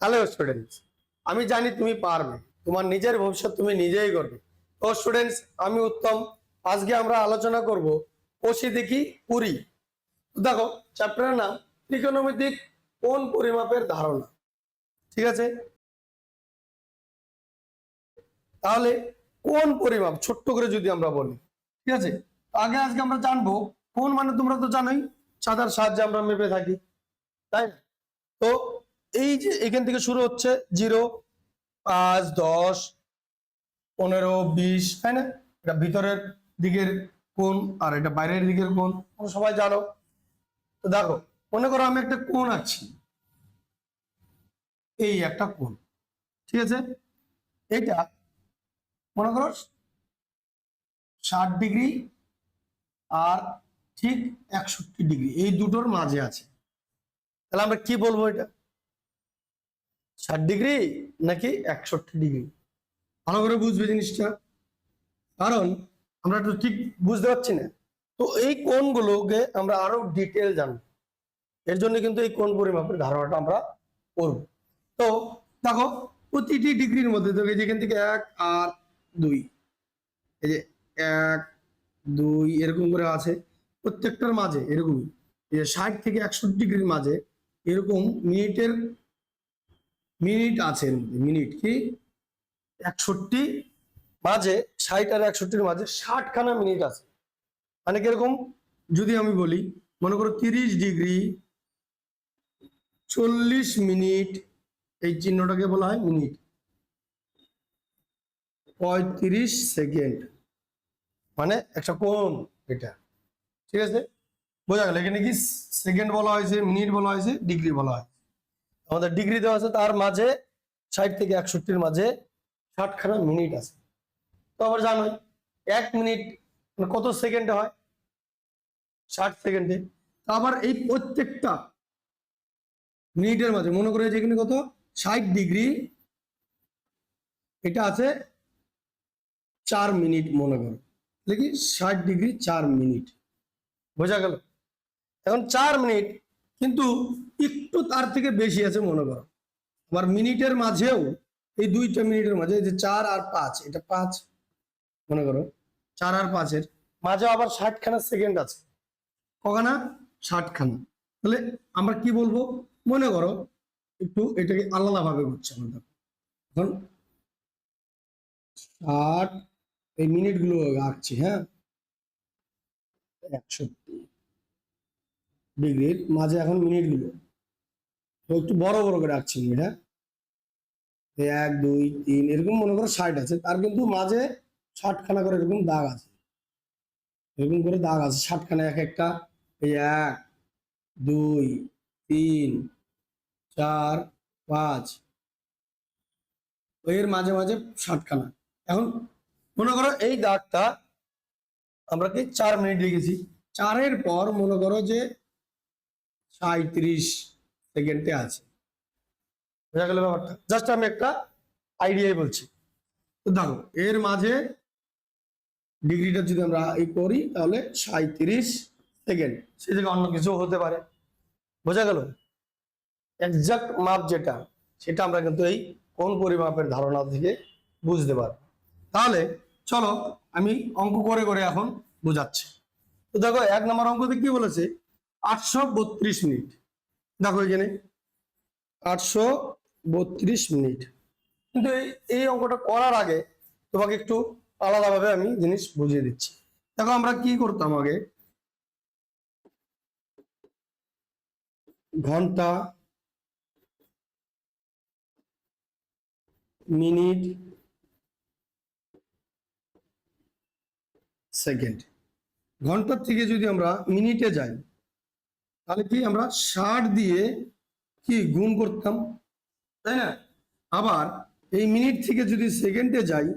Hello students, আমি জানি তুমি পারবে, তোমার নিজের ভবিষ্যৎ তুমি নিজেই করবে। তো স্টুডেন্টস, আমি উত্তম। আজকে আমরা আলোচনা করব কষি দেখি পুরি। দেখো, চ্যাপ্টারের নাম ত্রিকোণমিতিক কোণ পরিমাপের ধারণা। ঠিক আছে, তাহলে কোণ পরিমাপ ছোট্ট করে যদি আমরা বলি, ঠিক আছে, আগে আজকে আমরা জানবো কোণ মানে তোমরা তো জানোই, চাঁদার সাহায্যে আমরা মেপে থাকি, তাই না? তো এই যে এখান থেকে শুরু হচ্ছে 0, 5, 10, 15, 20, তাই না? এটা ভিতরের দিকের কোণ আর এটা বাইরের দিকের কোণ, তোমরা সবাই জানো। তো দেখো, মনে করো আমি একটা কোণ আঁকছি, এই একটা কোণ, ঠিক আছে, এটা মনে করো 60 ডিগ্রি আর ঠিক 61 ডিগ্রি, এই দুটোর মাঝে আছে। তাহলে আমরা কি বলবো, এটা 60 ডিগ্রি নাকি 61 ডিগ্রি? ভালো করে বুঝবে জিনিসটা, কারণ আমরা তো ঠিক বুঝতে পারছি না। তো এই কোণগুলোকে আমরা আরো ডিটেল জানবো, এর জন্য কিন্তু এই কোণ পরিমাপের ধারণাটা আমরা করব। তো দেখো, প্রতিটি ডিগ্রির মধ্যে তো যেখান থেকে 1 আর 2, এই যে 1, 2 এরকম করে আছে, প্রত্যেকটার মাঝে এরকমই 60 থেকে 61 ডিগ্রির মাঝে এরকম মিনিট আছে। মিনিট কি 61 মাঝে, 60 আর 61-র মাঝে 60খানা মিনিট আছে। মানে কিরকম, যদি আমি বলি, মনে করো 30 ডিগ্রি 40 মিনিট, এই চিহ্নটাকে বলা হয় মিনিট, 35 সেকেন্ড, মানে একটা কোণ এটা। ঠিক আছে, বোঝা গেল? এখানে কি সেকেন্ড বলা হয়েছে, মিনিট বলা হয়েছে, ডিগ্রি বলা হয়। আমাদের ডিগ্রি দেওয়া আছে, তার মাঝে 60 থেকে 61-র মাঝে 60খানা মিনিট আছে। তো আবার জানোই 1 মিনিট কত সেকেন্ডে হয়, 60 সেকেন্ডে। তো আবার এই প্রত্যেকটা মিনিটের মাঝে মনে করে যেখানে কত 60 ডিগ্রি, এটা আছে 4 মিনিট, মনে করো দেখি 60 ডিগ্রি 4 মিনিট, বোঝা গেল? এখন 4 মিনিট, কিন্তু একটু তার থেকে বেশি আছে মনে করো। আবার মিনিটের মাঝেও এই দুইটা মিনিটের মাঝে, যে 4 আর 5, এটা 5 মনে করো, 4 আর 5-এর মাঝে আবার 60খানা সেকেন্ড আছে। কখানা? 60খানা। তাহলে আমরা কি বলবো, মনে করো একটু এটাকে আলাদা ভাবে করছে আমাদের। এখন 60, এই মিনিট গুলো আঁকছি, হ্যাঁ, 61 ডিগ্রির মাঝে এখন মিনিট গুলো একটু বড় বড় করে আঁকছি। এটা 1, 2, 3 এরকম মনে করো 60 আছে, তার কিন্তু মাঝে 60খানা করে এরকম দাগ আছে, এরকম করে দাগ আছে 60খানা এক একটা। এই 1, 2, 3, 4, 5, এর মাঝে মাঝে 60খানা। এখন মনে করো এই দাগটা আমরা কি 4 মিনিট লিখেছি, 4-এর পর মনে করো যে 37 সেকেন্ডে আছে। বোঝা গেল ব্যাপারটা? জাস্ট আমি একটা আইডিয়াই বলছি। তো দেখো, এর মাঝে ডিগ্রিটা যদি আমরা এই করি, তাহলে 37 সেকেন্ড, সে জায়গায় অন্য কিছু হতে পারে। বোঝা গেল? এক্সাক্ট মাপ যেটা, সেটা আমরা কিন্তু এই কোণ পরিমাপের ধারণা থেকে বুঝতে পারবো। তাহলে চলো আমি অঙ্ক করে করে এখন বোঝাচ্ছি। তো দেখো, 1 নম্বর অঙ্কতে কি বলেছে, 832 মিনিট। দেখো এখানে 832 মিনিট। কিন্তু এই অঙ্কটা করার আগে তোমাকে একটু আলাদাভাবে আমি জিনিস বুঝিয়ে দিচ্ছি। দেখো, আমরা কি করতাম আগে, ঘন্টা, মিনিট, সেকেন্ড। ঘন্টার থেকে যদি আমরা মিনিটে যাই, তাহলে কি আমরা 60 দিয়ে কি গুণ করতাম, তাই না? আবার এই মিনিট থেকে যদি সেকেন্ডে যাই,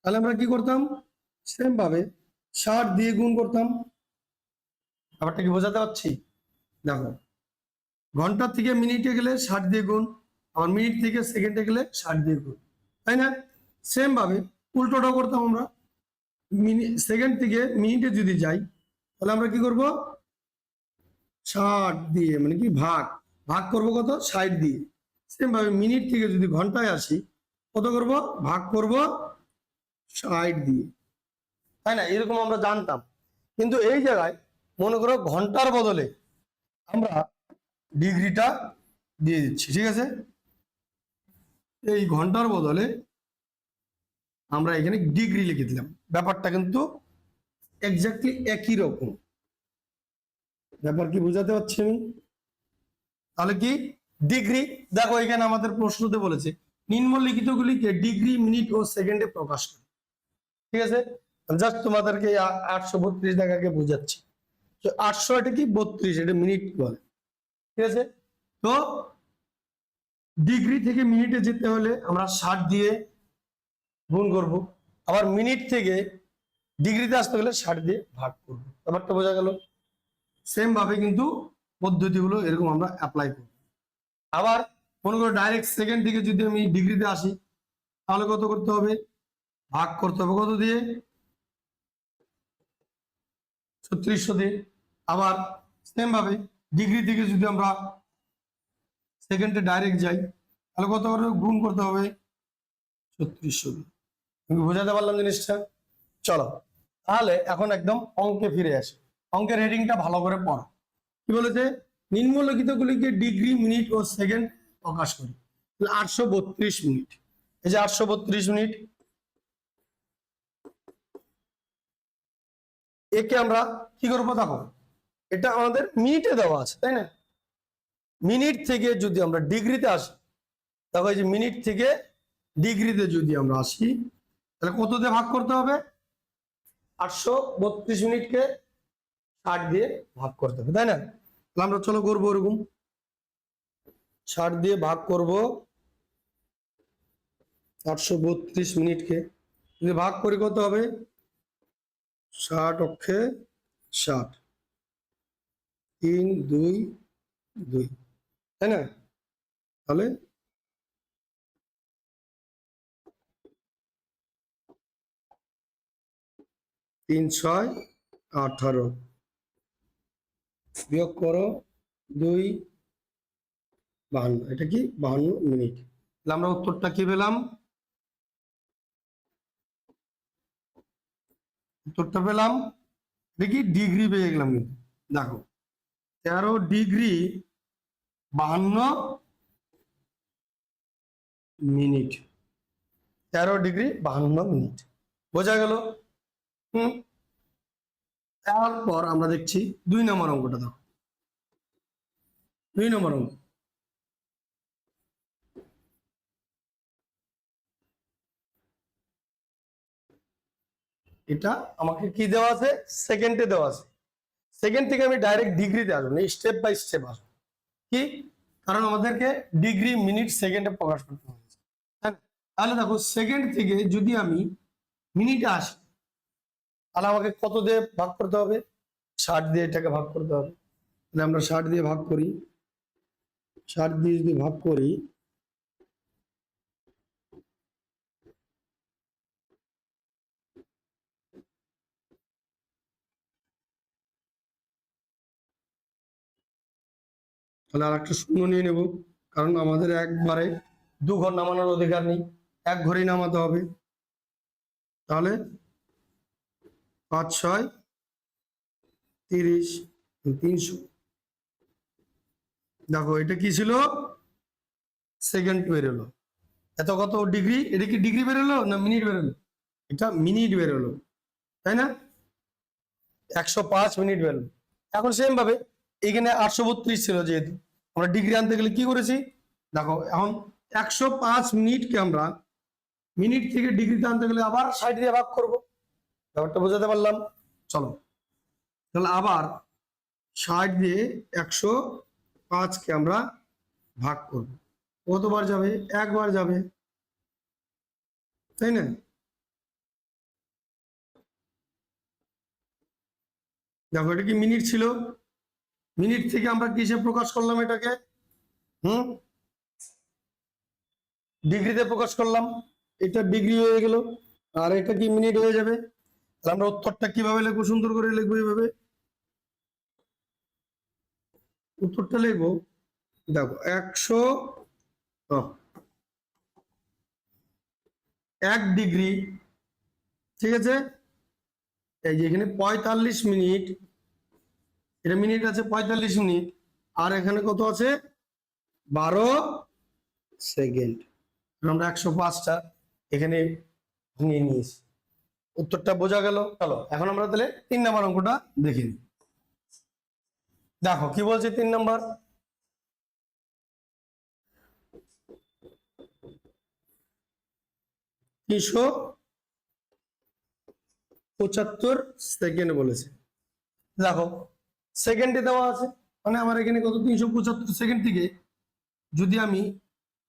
তাহলে আমরা কি করতাম, সেম ভাবে 60 দিয়ে গুণ করতাম। ব্যাপারটা কি বোঝাতে পারছি? দেখো, ঘন্টার থেকে মিনিটে গেলে 60 দিয়ে গুণ, আবার মিনিট থেকে সেকেন্ডে গেলে 60 দিয়ে গুণ, তাই না? সেম ভাবে উল্টোটাও করতাম আমরা, সেকেন্ড থেকে মিনিটে যদি যাই, তাহলে আমরা কি করব, 60 দিয়ে মানে কি ভাগ ভাগ করবো কত, 60 দিয়ে, সেম ভাবে মিনিট থেকে যদি ঘন্টায় আসি, কত করব, ভাগ করব 60 দিয়ে, তাই না? এরকম আমরা জানতাম। কিন্তু এই জায়গায় মনে করো ঘন্টার বদলে আমরা ডিগ্রিটা দিয়ে দিচ্ছি, ঠিক আছে? এই ঘন্টার বদলে আমরা এখানে ডিগ্রি লিখে দিলাম। ব্যাপারটা কিন্তু এক্স্যাক্টলি একই রকম। ব্যাপার কি বোঝাতে পারছি আমি? তাহলে কি ডিগ্রি, দেখো এখানে আমাদের প্রশ্নতে বলেছে নিম্নলিখিতগুলিকে ডিগ্রি, মিনিট ও সেকেন্ডে প্রকাশ করে, ঠিক আছে? জাস্ট তোমাদেরকে 832 টাকাকে বোঝাচ্ছি। তো 800 এটা কি 32, এটা মিনিট বলে, ঠিক আছে? তো ডিগ্রি থেকে মিনিটে যেতে হলে আমরা 60 দিয়ে গুণ করব, আবার মিনিট থেকে ডিগ্রিতে আসতে গেলে 60 দিয়ে ভাগ করব। ব্যাপারটা বোঝা গেল? সেম ভাবে কিন্তু পদ্ধতিগুলো এরকম আমরা অ্যাপ্লাই করব। আবার মনে করো ডাইরেক্ট সেকেন্ড থেকে যদি আমি ডিগ্রিতে আসি, তাহলে কত করতে হবে, ভাগ করতে হবে কত দিয়ে, 3600 দিয়ে। আবার সেম ভাবে ডিগ্রি থেকে যদি আমরা সেকেন্ডে ডাইরেক্ট যাই, তাহলে কত করে গুণ করতে হবে, 3600 দিয়ে। আমি বোঝাতে পারলাম জিনিসটা? চলো তাহলে এখন একদম অঙ্কে ফিরে আসি। অঙ্কের হেডিংটা ভালো করে পড়ো। কি বলেছে, নিম্নলিখিতগুলিকে ডিগ্রি, মিনিট ও সেকেন্ড প্রকাশ করি। 832 মিনিট, এই যে 832 মিনিট, একে আমরা কি করবো, দেখো এটা আমাদের মিনিটে দেওয়া আছে, তাই না? মিনিট থেকে যদি আমরা ডিগ্রিতে আসি, দেখো এই যে মিনিট থেকে ডিগ্রিতে যদি আমরা আসি, তাহলে কত দিয়ে ভাগ করতে হবে, 832 মিনিটকে 60 দিয়ে ভাগ করতে হবে, তাই না? তাহলে আমরা চলো করবো ওরকম, 60 দিয়ে ভাগ করব 832 মিনিটকে। যদি ভাগ করি কত হবে, 60 অক্ষে 60, 3 2 2, তাই না? তাহলে 3 6 18, বিয়োগ করো 2 52, এটা কি 52 মিনিট। তাহলে আমরা উত্তরটা কি পেলাম, উত্তরটা পেলাম, দেখি ডিগ্রি পেয়ে গেলাম। কিন্তু দেখো 13 ডিগ্রি 52 মিনিট, 13 ডিগ্রি 52 মিনিট, বোঝা গেল? হুম। তারপর আমরা দেখছি 2 নম্বর অঙ্কটা। দেখো 2 নম্বর অঙ্ক, এটা আমাকে কি দেওয়া আছে, সেকেন্ডে দেওয়া আছে। সেকেন্ড থেকে আমি ডাইরেক্ট ডিগ্রিতে আসবো না, স্টেপ বাই স্টেপ আসবো। কি কারণ আমাদেরকে ডিগ্রি, মিনিট, সেকেন্ডে প্রকাশ করতে হবে। তাহলে দেখো সেকেন্ড থেকে যদি আমি মিনিটে আসি, তাহলে আমাকে কত দিয়ে ভাগ করতে হবে, 60 দিয়ে এটাকে ভাগ করতে হবে। তাহলে আমরা 60 দিয়ে ভাগ করি, 60 দিয়ে যদি ভাগ করি, তাহলে আর একটা শূন্য নিয়ে নেব, কারণ আমাদের একবারে 2 ঘর নামানোর অধিকার নেই, 1 ঘরেই নামাতে হবে। তাহলে 5 6 30, 300। দেখো এটা কি ছিল, সেকেন্ড বেরোলো। এত কত ডিগ্রি, এটা কি ডিগ্রি বেরোলো না মিনিট বেরোলো, এটা মিনিট বেরোলো, তাই না? 105 মিনিট বেরোলো। এখন সেম ভাবে এখানে 832 ছিল, যেহেতু আমরা ডিগ্রি আনতে গেলে কি করেছি, দেখো এখন 105 মিনিটকে আমরা মিনিট থেকে ডিগ্রিতে আনতে গেলে আবার 60 দিয়ে ভাগ করবো। ব্যাপারটা বোঝাতে পারলাম? চলো তাহলে আবার 60 দিয়ে 105কে আমরা ভাগ করব, কতবার যাবে, একবার যাবে, তাই না? দেখো এটা কি মিনিট ছিল, মিনিট থেকে আমরা কিসে প্রকাশ করলাম এটাকে, ডিগ্রিতে প্রকাশ করলাম, এটা ডিগ্রি হয়ে গেল, আর এটা কি মিনিট হয়ে যাবে। তাহলে আমরা উত্তরটা কিভাবে লিখবো, সুন্দর করে লিখবো এইভাবে, উত্তরটা লিখবো, দেখো তো 1 ডিগ্রি, ঠিক আছে। এই যে এখানে 45 মিনিট, এটা মিনিট আছে 45 মিনিট, আর এখানে কত আছে 12 সেকেন্ড। আমরা 105টা এখানে নিয়ে নিয়েছি। উত্তরটা বোঝা গেল। চলো এখন আমরা তাহলে 3 নম্বর অঙ্কটা দেখে নিই। দেখো কি বলছে 3 নম্বর। তিনশো 75 সেকেন্ড বলেছে। দেখো সেকেন্ডে দেওয়া আছে, মানে আমার এখানে কত 375 সেকেন্ড থেকে যদি আমি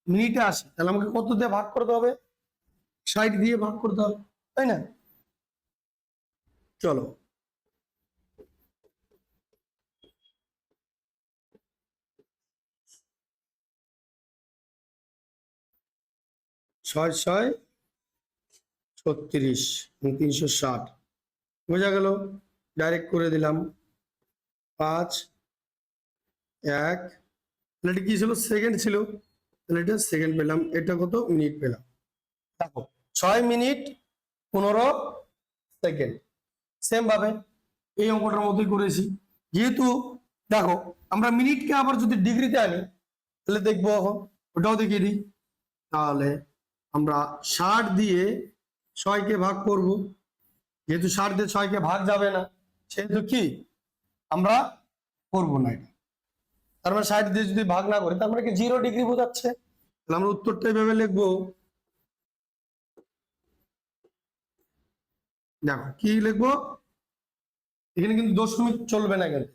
মিনিটে আসি তাহলে আমাকে কত দিয়ে ভাগ করতে হবে, 60 দিয়ে ভাগ করতে হবে, তাই না? চলো ছয় ছয় 36, 360 বোঝা গেল। ডাইরেক্ট করে দিলাম 5 1, তাহলে এটা কি ছিল সেকেন্ড ছিল, তাহলে এটা সেকেন্ড পেলাম, এটা কত মিনিট পেলাম। দেখো 6 মিনিট 15 সেকেন্ড। সেম ভাবে এই অঙ্কটার মধ্যেই করেছি। যেহেতু দেখো আমরা মিনিটকে আবার যদি ডিগ্রিতে আনি তাহলে দেখবো, এখন ওটাও দেখিয়ে দিই। তাহলে আমরা 60 দিয়ে 6কে ভাগ করব, যেহেতু 60 দিয়ে 6কে ভাগ যাবে না সেহেতু কি আমরা করব না এটা। তার মানে 60 দিয়ে যদি ভাগ না করি তার মানে কি 0 ডিগ্রি বোঝাচ্ছে। তাহলে আমরা উত্তরটা এইভাবে লিখবো। দেখো কি লিখবো, এখানে কিন্তু দশমিক চলবে না, কিন্তু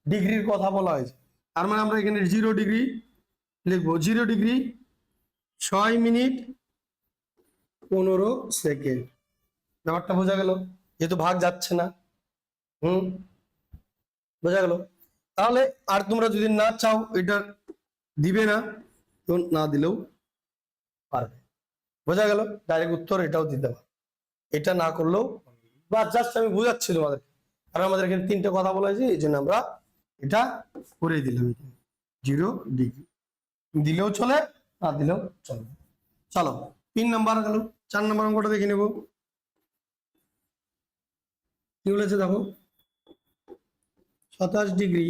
ডিগ্রির কথা বলা হয়েছে। তার মানে আমরা এখানে 0 ডিগ্রি লিখবো। 0 ডিগ্রি 6 মিনিট 15 সেকেন্ড। ব্যাপারটা বোঝা গেল, যেহেতু ভাগ যাচ্ছে না। বোঝা গেল। তাহলে আর তোমরা যদি না চাও এটা দিবে না, তো না দিলেও পারবে। বোঝা গেল, ডাইরেক্ট উত্তর এটাও দিতে পারবে, এটা না করলেও। বা জাস্ট আমি বুঝাচ্ছি তোমাদের, কারণ আমাদের এখানে 3টে কথা বলা হয়েছে, এই জন্য আমরা এটা করে দিলাম। 0 ডিগ্রি দিলেও চলে, না দিলেও চলবে। চলো 3 নাম্বার গেল। 4 নাম্বার অঙ্কটা দেখে নেব। কি বলেছে দেখো, 27 ডিগ্রি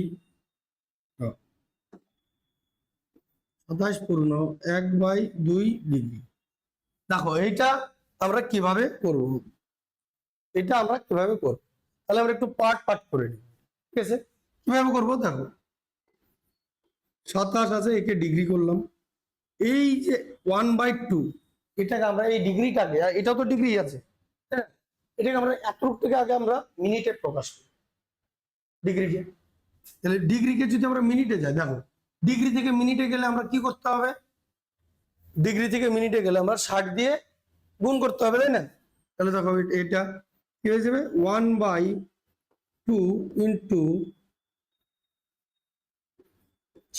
27 পূর্ণ 1/2 ডিগ্রি। দেখো এইটা আমরা কিভাবে করব, এটা আমরা কিভাবে করব, তাহলে আমরা একটু পার্ট পার্ট করে নিই। ঠিক আছে, কিভাবে করব দেখো, 27 আছে, একে ডিগ্রি করলাম। এই যে 1/2 এটাকে আমরা এই ডিগ্রিটাকে, এটাও তো ডিগ্রি আছে, হ্যাঁ, এটাকে আমরা এতটুক থেকে আগে আমরা মিনিটে প্রকাশ করি ডিগ্রিকে। তাহলে ডিগ্রিকে যদি আমরা মিনিটে যাই, দেখো ডিগ্রি থেকে মিনিটে গেলে আমরা কি করতে হবে, ডিগ্রি থেকে মিনিটে গেলে আমরা 60 দিয়ে গুণ করতে হবে, তাই না? তাহলে দেখো এটা কি হয়ে যাবে, 1/2 ইন্টু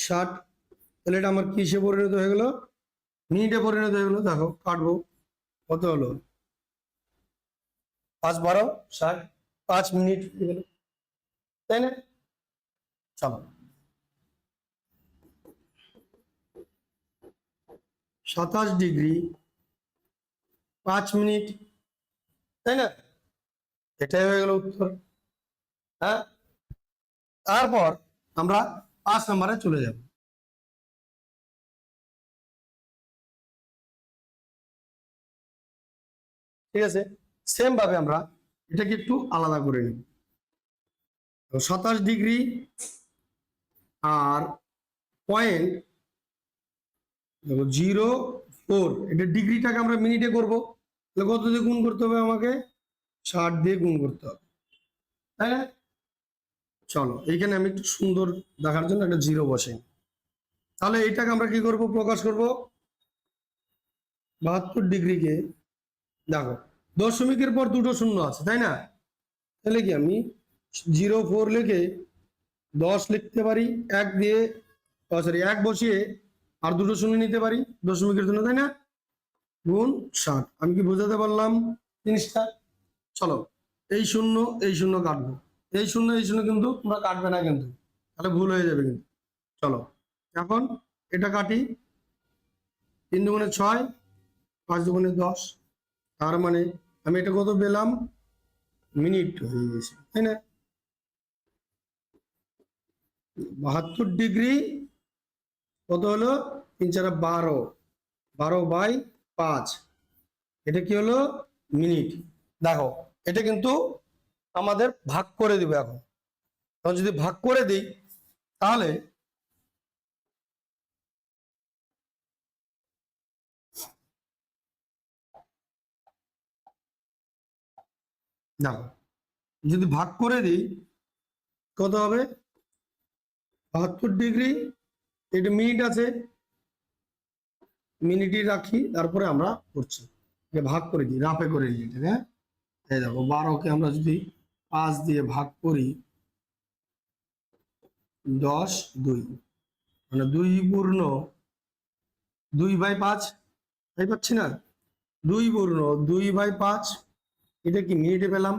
60। তাহলে এটা আমার কিসে পরিণত হয়ে গেল, মিনিটে পরিণত হয়ে গেল। দেখো কাটবো, কত হলো 5 12 60, 5 মিনিট হয়ে গেল, তাই না? চলো 27 ডিগ্রি 5 মিনিট, তাই না? এটাই হয়ে গেল উত্তর। হ্যাঁ, তারপর আমরা 5 নম্বরে চলে যাব। ঠিক আছে, সেম ভাবে আমরা এটাকে একটু আলাদা করে নিই। 27 ডিগ্রি আর পয়েন্ট 0.4, এটা ডিগ্রিটাকে আমরা মিনিটে করব, তাহলে কত দিয়ে গুণ করতে হবে আমাকে, 60 দিয়ে গুণ করতে হবে, তাই না? চলো এইখানে আমি একটু সুন্দর দেখার জন্য একটা 0 বসাই। তাহলে এইটাকে আমরা কি করব, প্রকাশ করব 72 ডিগ্রিকে। দেখো দশমিকের পর দুটো শূন্য আছে, তাই না? তাহলে কি আমি 0.4 লিখে 10 লিখতে পারি, 1 দিয়ে সরি 1 বসিয়ে আর দুটো শূন্য নিতে পারি দশমিকের জন্য, তাই না? গুণ 60। আমি কি বোঝাতে পারলাম জিনিসটা? চলো এই শূন্য কাটবো, এই শূন্য কিন্তু তোমরা কাটবে না কিন্তু, তাহলে ভুল হয়ে যাবে কিন্তু। চলো এখন এটা কাটি, 3 দুগুণে 6, 5 দুগুণে 10। তার মানে আমি এটা কত পেলাম, মিনিট হয়ে গেছে, তাই না? 72 ডিগ্রি কত হলো, 3 4 12, 12/5, এটা কি হলো, মিনিট। দেখো এটা কিন্তু আমাদের ভাগ করে দিব এখন। এখন যদি ভাগ করে দিই তাহলে দেখো, যদি ভাগ করে দিই কত হবে, 72 ডিগ্রি, এটা মিনিট আছে, মিনিটই রাখি, তারপরে আমরা করছি যে ভাগ করে দিই, রাফে করে দিই এটাকে, হ্যাঁ। এই দেখো 12কে আমরা যদি 5 দিয়ে ভাগ করি, 10 2, মানে 2/5, তাই পাচ্ছি না, 2/5, এটা কি মিনিটে পেলাম,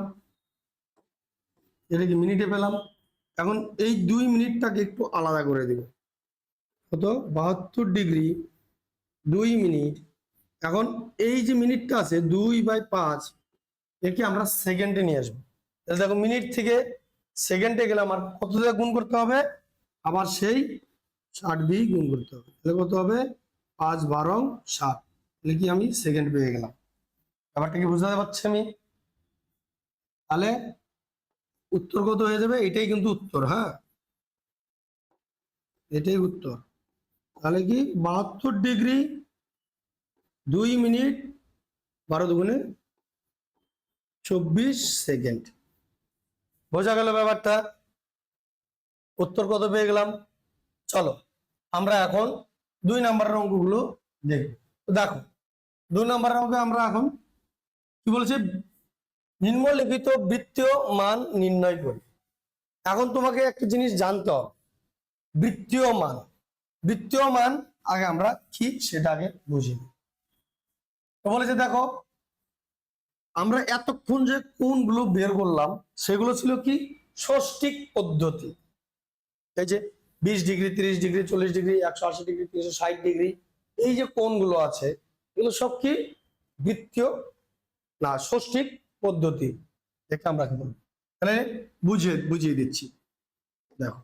এটা কি মিনিটে পেলাম। এখন এই 2 মিনিটটাকে একটু আলাদা করে দিব, কত, 72 ডিগ্রি 2 মিনিট। এখন এই যে মিনিটটা আছে 2/5, একে আমরা সেকেন্ডে নিয়ে আসবো। তাহলে দেখো মিনিট থেকে সেকেন্ডে গেলে আমার কত দিয়ে গুণ করতে হবে, আবার সেই 60 দিয়ে গুণ করতে হবে। তাহলে কত হবে, 5 12 60, তাহলে কি আমি সেকেন্ড পেয়ে গেলাম। ব্যাপারটা কি বুঝতে পারছি আমি? তাহলে উত্তর কত হয়ে যাবে, এটাই কিন্তু উত্তর, হ্যাঁ, এটাই উত্তর। তাহলে কি 72 ডিগ্রি 2 মিনিট 12 দুগুণে 24 সেকেন্ড। বোঝা গেল ব্যাপারটা? উত্তর কত পেয়ে গেলাম। চলো আমরা এখন 2 নম্বরের অঙ্কগুলো দেখব। দেখো 2 নম্বরের অঙ্কে আমরা এখন কি বলছে, নিম্নলিখিত বৃত্তীয় মান নির্ণয় করি। এখন তোমাকে একটা জিনিস জানতে হবে, বৃত্তীয় মান, বৃত্তীয় মান আগে আমরা কি সেটা আগে বুঝি। তো বলেছে দেখো, আমরা এতক্ষণ যে কোণগুলো বের করলাম সেগুলো ছিল কি, ষষ্ঠিক পদ্ধতি। এই যে 20 degree 30 degree 40 degree 180 degree 360 degree, এই যে কোণগুলো আছে এগুলো সব কি বৃত্তীয় না ষষ্ঠিক পদ্ধতি, এটা আমরা কি বলবো, তাহলে বুঝিয়ে দিচ্ছি। দেখো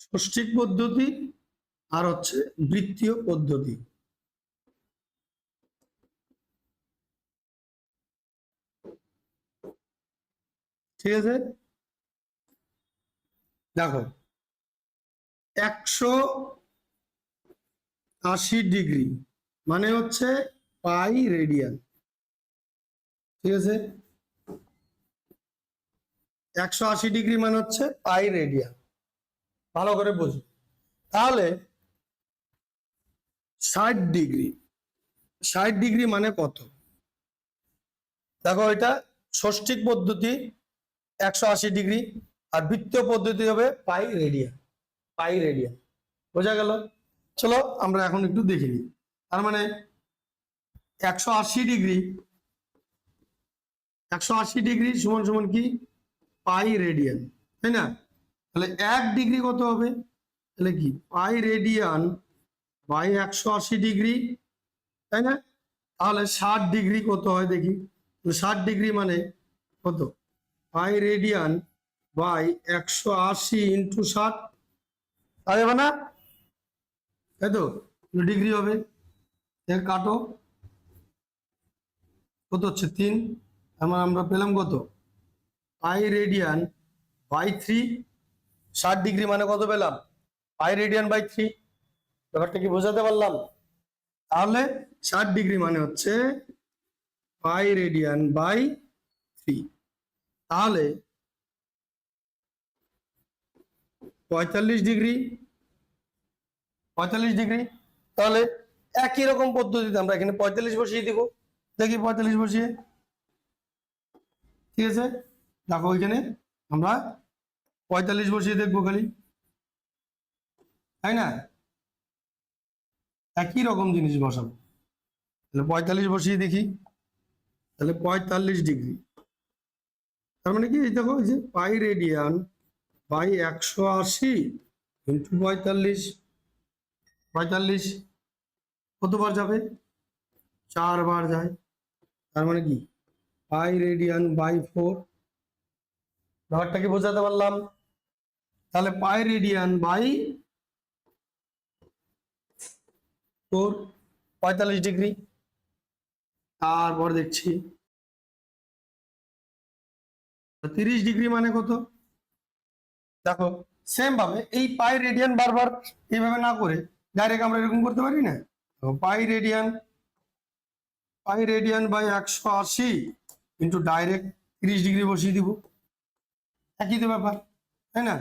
ষষ্ঠিক পদ্ধতি আর হচ্ছে বৃত্তীয় পদ্ধতি, ঠিক আছে। দেখো 180 ডিগ্রি মানে হচ্ছে পাই রেডিয়ান, ঠিক আছে। 180 ডিগ্রি মানে হচ্ছে পাই রেডিয়ান, ভালো করে বুঝো। তাহলে 60 ডিগ্রি, 60 ডিগ্রি মানে কত, দেখো এটা ষষ্ঠিক পদ্ধতি 180 ডিগ্রি, আর বৃত্তীয় পদ্ধতি হবে পাই রেডিয়ান, পাই রেডিয়ান। বোঝা গেল? চলো আমরা এখন একটু দেখে নিই। তার মানে 180 ডিগ্রি, 180 ডিগ্রি সমান সমান কি, পাই রেডিয়ান, তাই না? তাহলে 1 ডিগ্রি কত হবে, তাহলে কি পাই রেডিয়ান বাই 180 ডিগ্রি, তাই না? তাহলে 60 ডিগ্রি কত হয় দেখি, 60 ডিগ্রি মানে কত, পাই রেডিয়ান বাই 180 ইন্টু 60, যাবে না, তাই তো, ডিগ্রি হবে, কাটো, কত হচ্ছে 3, তার আমরা পেলাম কত, পাই রেডিয়ান বাই 3, 60 ডিগ্রি মানে কত পেলাম, পাই রেডিয়ান বাই 3। ব্যাপারটা কি বোঝাতে পারলাম? তাহলে 60 ডিগ্রি মানে হচ্ছে পাই রেডিয়ান বাই 3। তাহলে 45 ডিগ্রি, 45 ডিগ্রি, তাহলে একই রকম পদ্ধতিতে আমরা এখানে 45 বসিয়ে দিব। দেখি 45 বসিয়ে, ঠিক আছে। দেখো ওইখানে আমরা 45 বসিয়ে দেখবো খালি, তাই না, একই রকম জিনিস বসাবো। তাহলে 45 বসিয়ে দেখি, তাহলে 45 ডিগ্রি। তার মানে কি, এই দেখো এই যে পাই রেডিয়ান বাই 180 ইন্টু 45, 45 কতবার যাবে? 4 বার যায়। তার মানে কি পাই রেডিয়ান বাই 4। ব্যাপারটা কি বোঝাতে পারলাম? তাহলে পাই রেডিয়ান বাই 4 45 ডিগ্রি। তারপর দেখছি 30 ডিগ্রি মানে কত? দেখো সেম ভাবে এই পাই রেডিয়ান বারবার এইভাবে না করে ডাইরেক্ট আমরা এরকম করতে পারি না? Pi radian by 180 into direct 30 degree বসিয়ে দিব, একই তো ব্যাপার, তাই না?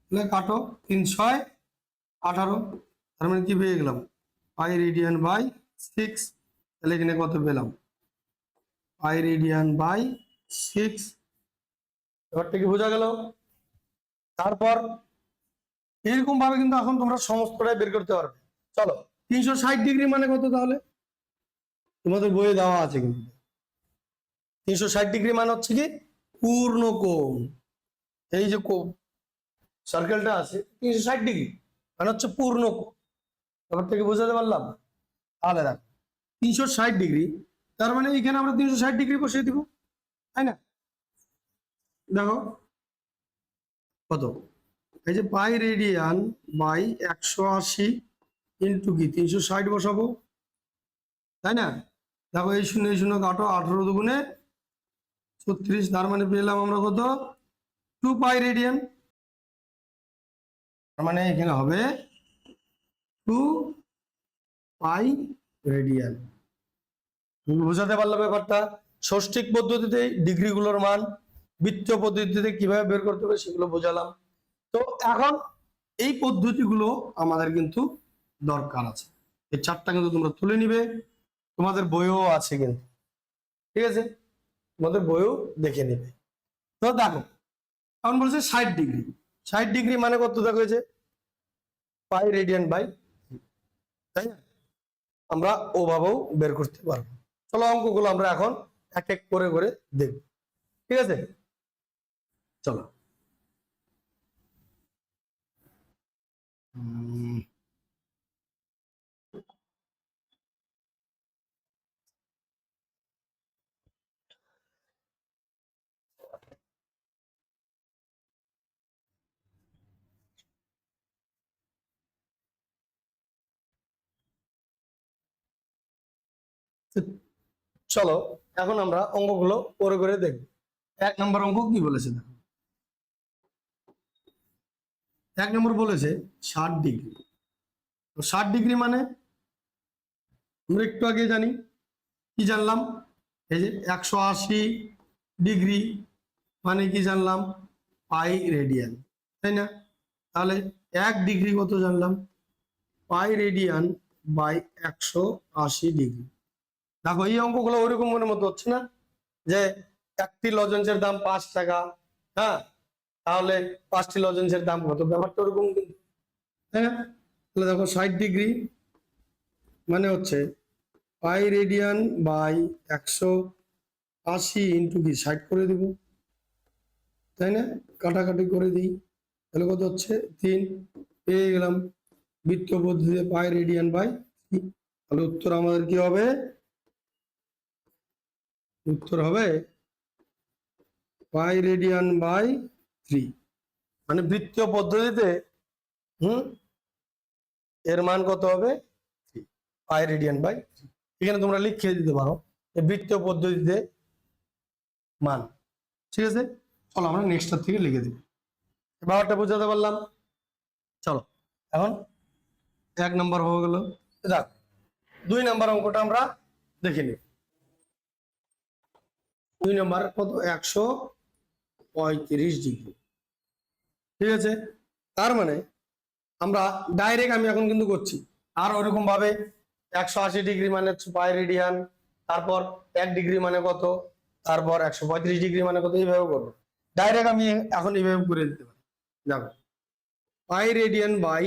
তাহলে কাটো 3 6 18, তার মানে কি পেয়ে গেলাম পাই রেডিয়ান বাই 6। তাহলে এখানে কত পেলাম? Pi radian by 6। ব্যাপারটা কি বোঝা গেল? তারপর এরকম ভাবে কিন্তু এখন তোমরা সমস্তটাই বের করতে পারবে। চলো 360 ডিগ্রি মানে কত? তাহলে তোমাদের বইয়ে দেওয়া আছে কিন্তু 360 ডিগ্রি মানে হচ্ছে কি পূর্ণ কোণ। এই যে সার্কেলটা আছে 360 ডিগ্রি মানে হচ্ছে পূর্ণ কোণ। ব্যাপার থেকে বোঝাতে পারলাম? তাহলে দেখো 360 ডিগ্রি, তার মানে এখানে আমরা 360 ডিগ্রি বসিয়ে দিব, তাই না? দেখো কত, এই যে পাই রেডিয়ান বাই 180 ইন্টু কি 360 বসাবো, তাই না? দেখো এই 0 0 কাটো, 18 দুগুণে 36, তার মানে পেলাম আমরা কত? 2 পাই রেডিয়ান। তার মানে এখানে হবে 2 পাই রেডিয়ান। তুমি বোঝাতে পারলে ব্যাপারটা? ষষ্ঠিক পদ্ধতিতে ডিগ্রিগুলোর মান, বৃত্তীয় পদ্ধতিতে কিভাবে বের করতে হবে সেগুলো বোঝালাম। তো এখন এই পদ্ধতিগুলো আমাদের কিন্তু দরকার আছে। এই চারটা কিন্তু তোমরা তুলে নিবে, তোমাদের বইও আছে কিন্তু, ঠিক আছে? তোমাদের বইও দেখে নিবে। তো দেখো এখন বলছে 60 ডিগ্রি। 60 ডিগ্রি মানে কত? দেখো এই যে পাই রেডিয়ান বাই, তাই না? আমরা ওভাবেও বের করতে পারবো। চলো অঙ্কগুলো আমরা এখন এক এক করে করে দেখব, ঠিক আছে? চলো চলো এখন আমরা অঙ্কগুলো করে করে দেখব। 1 নম্বর অঙ্ক কি বলেছে দেখো, 1 নম্বর বলেছে 60 ডিগ্রি। তো 60 ডিগ্রি মানে আমরা একটু আগে জানি, কি জানলাম? এই যে 180 ডিগ্রি মানে কি জানলাম? পাই রেডিয়ান, তাই না? তাহলে 1 ডিগ্রি কত জানলাম? Pi radian by 180 degree. দেখো এই অঙ্কগুলো ওইরকম মনের মতো হচ্ছে না যে একটি লজেন্সের দাম 5 টাকা, হ্যাঁ তাহলে 5টি লজেন্সের দাম কত? ব্যাপারটা ওরকম কিন্তু, তাই না? তাহলে দেখো 60 ডিগ্রি মানে হচ্ছে পাই রেডিয়ান বাই 180 ইন্টু কি 60 করে দিব, তাই না? কাটাকাটি করে দিই, তাহলে কত হচ্ছে? 3 পেয়ে গেলাম। বৃত্তীয় পদ্ধতিতে পাই রেডিয়ান বাই 3। তাহলে উত্তর আমাদের কি হবে? উত্তর হবে পাই রেডিয়ান বাই 3। মানে বৃত্তীয় পদ্ধতিতে এর মান কত হবে? 3 পাই রেডিয়ান বাই 3। এখানে তোমরা লিখে দিতে পারো বৃত্তীয় পদ্ধতিতে মান, ঠিক আছে? চলো আমরা নেক্সটটার থেকে লিখে দিই, ব্যাপারটা বোঝাতে পারলাম? চলো এখন 1 নম্বর হয়ে গেল। দেখ 2 নম্বর অঙ্কটা আমরা দেখে নিই। 2 নম্বর কত? 135 ডিগ্রি, ঠিক আছে? তার মানে আমরা ডাইরেক্ট, আমি এখন কিন্তু করছি, আর ওরকম ভাবে 180 ডিগ্রি মানে পাই রেডিয়ান, তারপর 1 ডিগ্রি মানে কত, তারপর 135 ডিগ্রি মানে কত, এইভাবে করবো। ডাইরেক্ট আমি এখন এইভাবে করে দিতে পারি। দেখো pi radian by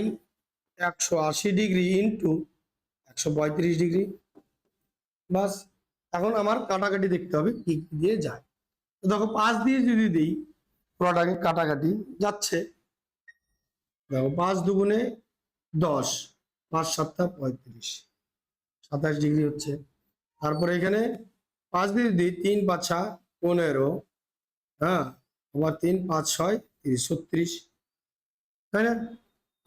180 degree into 135 degree, বাস এখন আমার কাটাকাটি দেখতে হবে কি কি দিয়ে যায়। তো দেখো 5 দিয়ে যদি দিই পুরোটাকে কাটাকাটি যাচ্ছে। দেখো 5 দুগুণে 10, 5 7 35, 27 ডিগ্রি হচ্ছে। তারপরে এখানে 5 দিয়ে দিই 3 5 15, হ্যাঁ, আবার 3 5 6 30, 36, তাই না?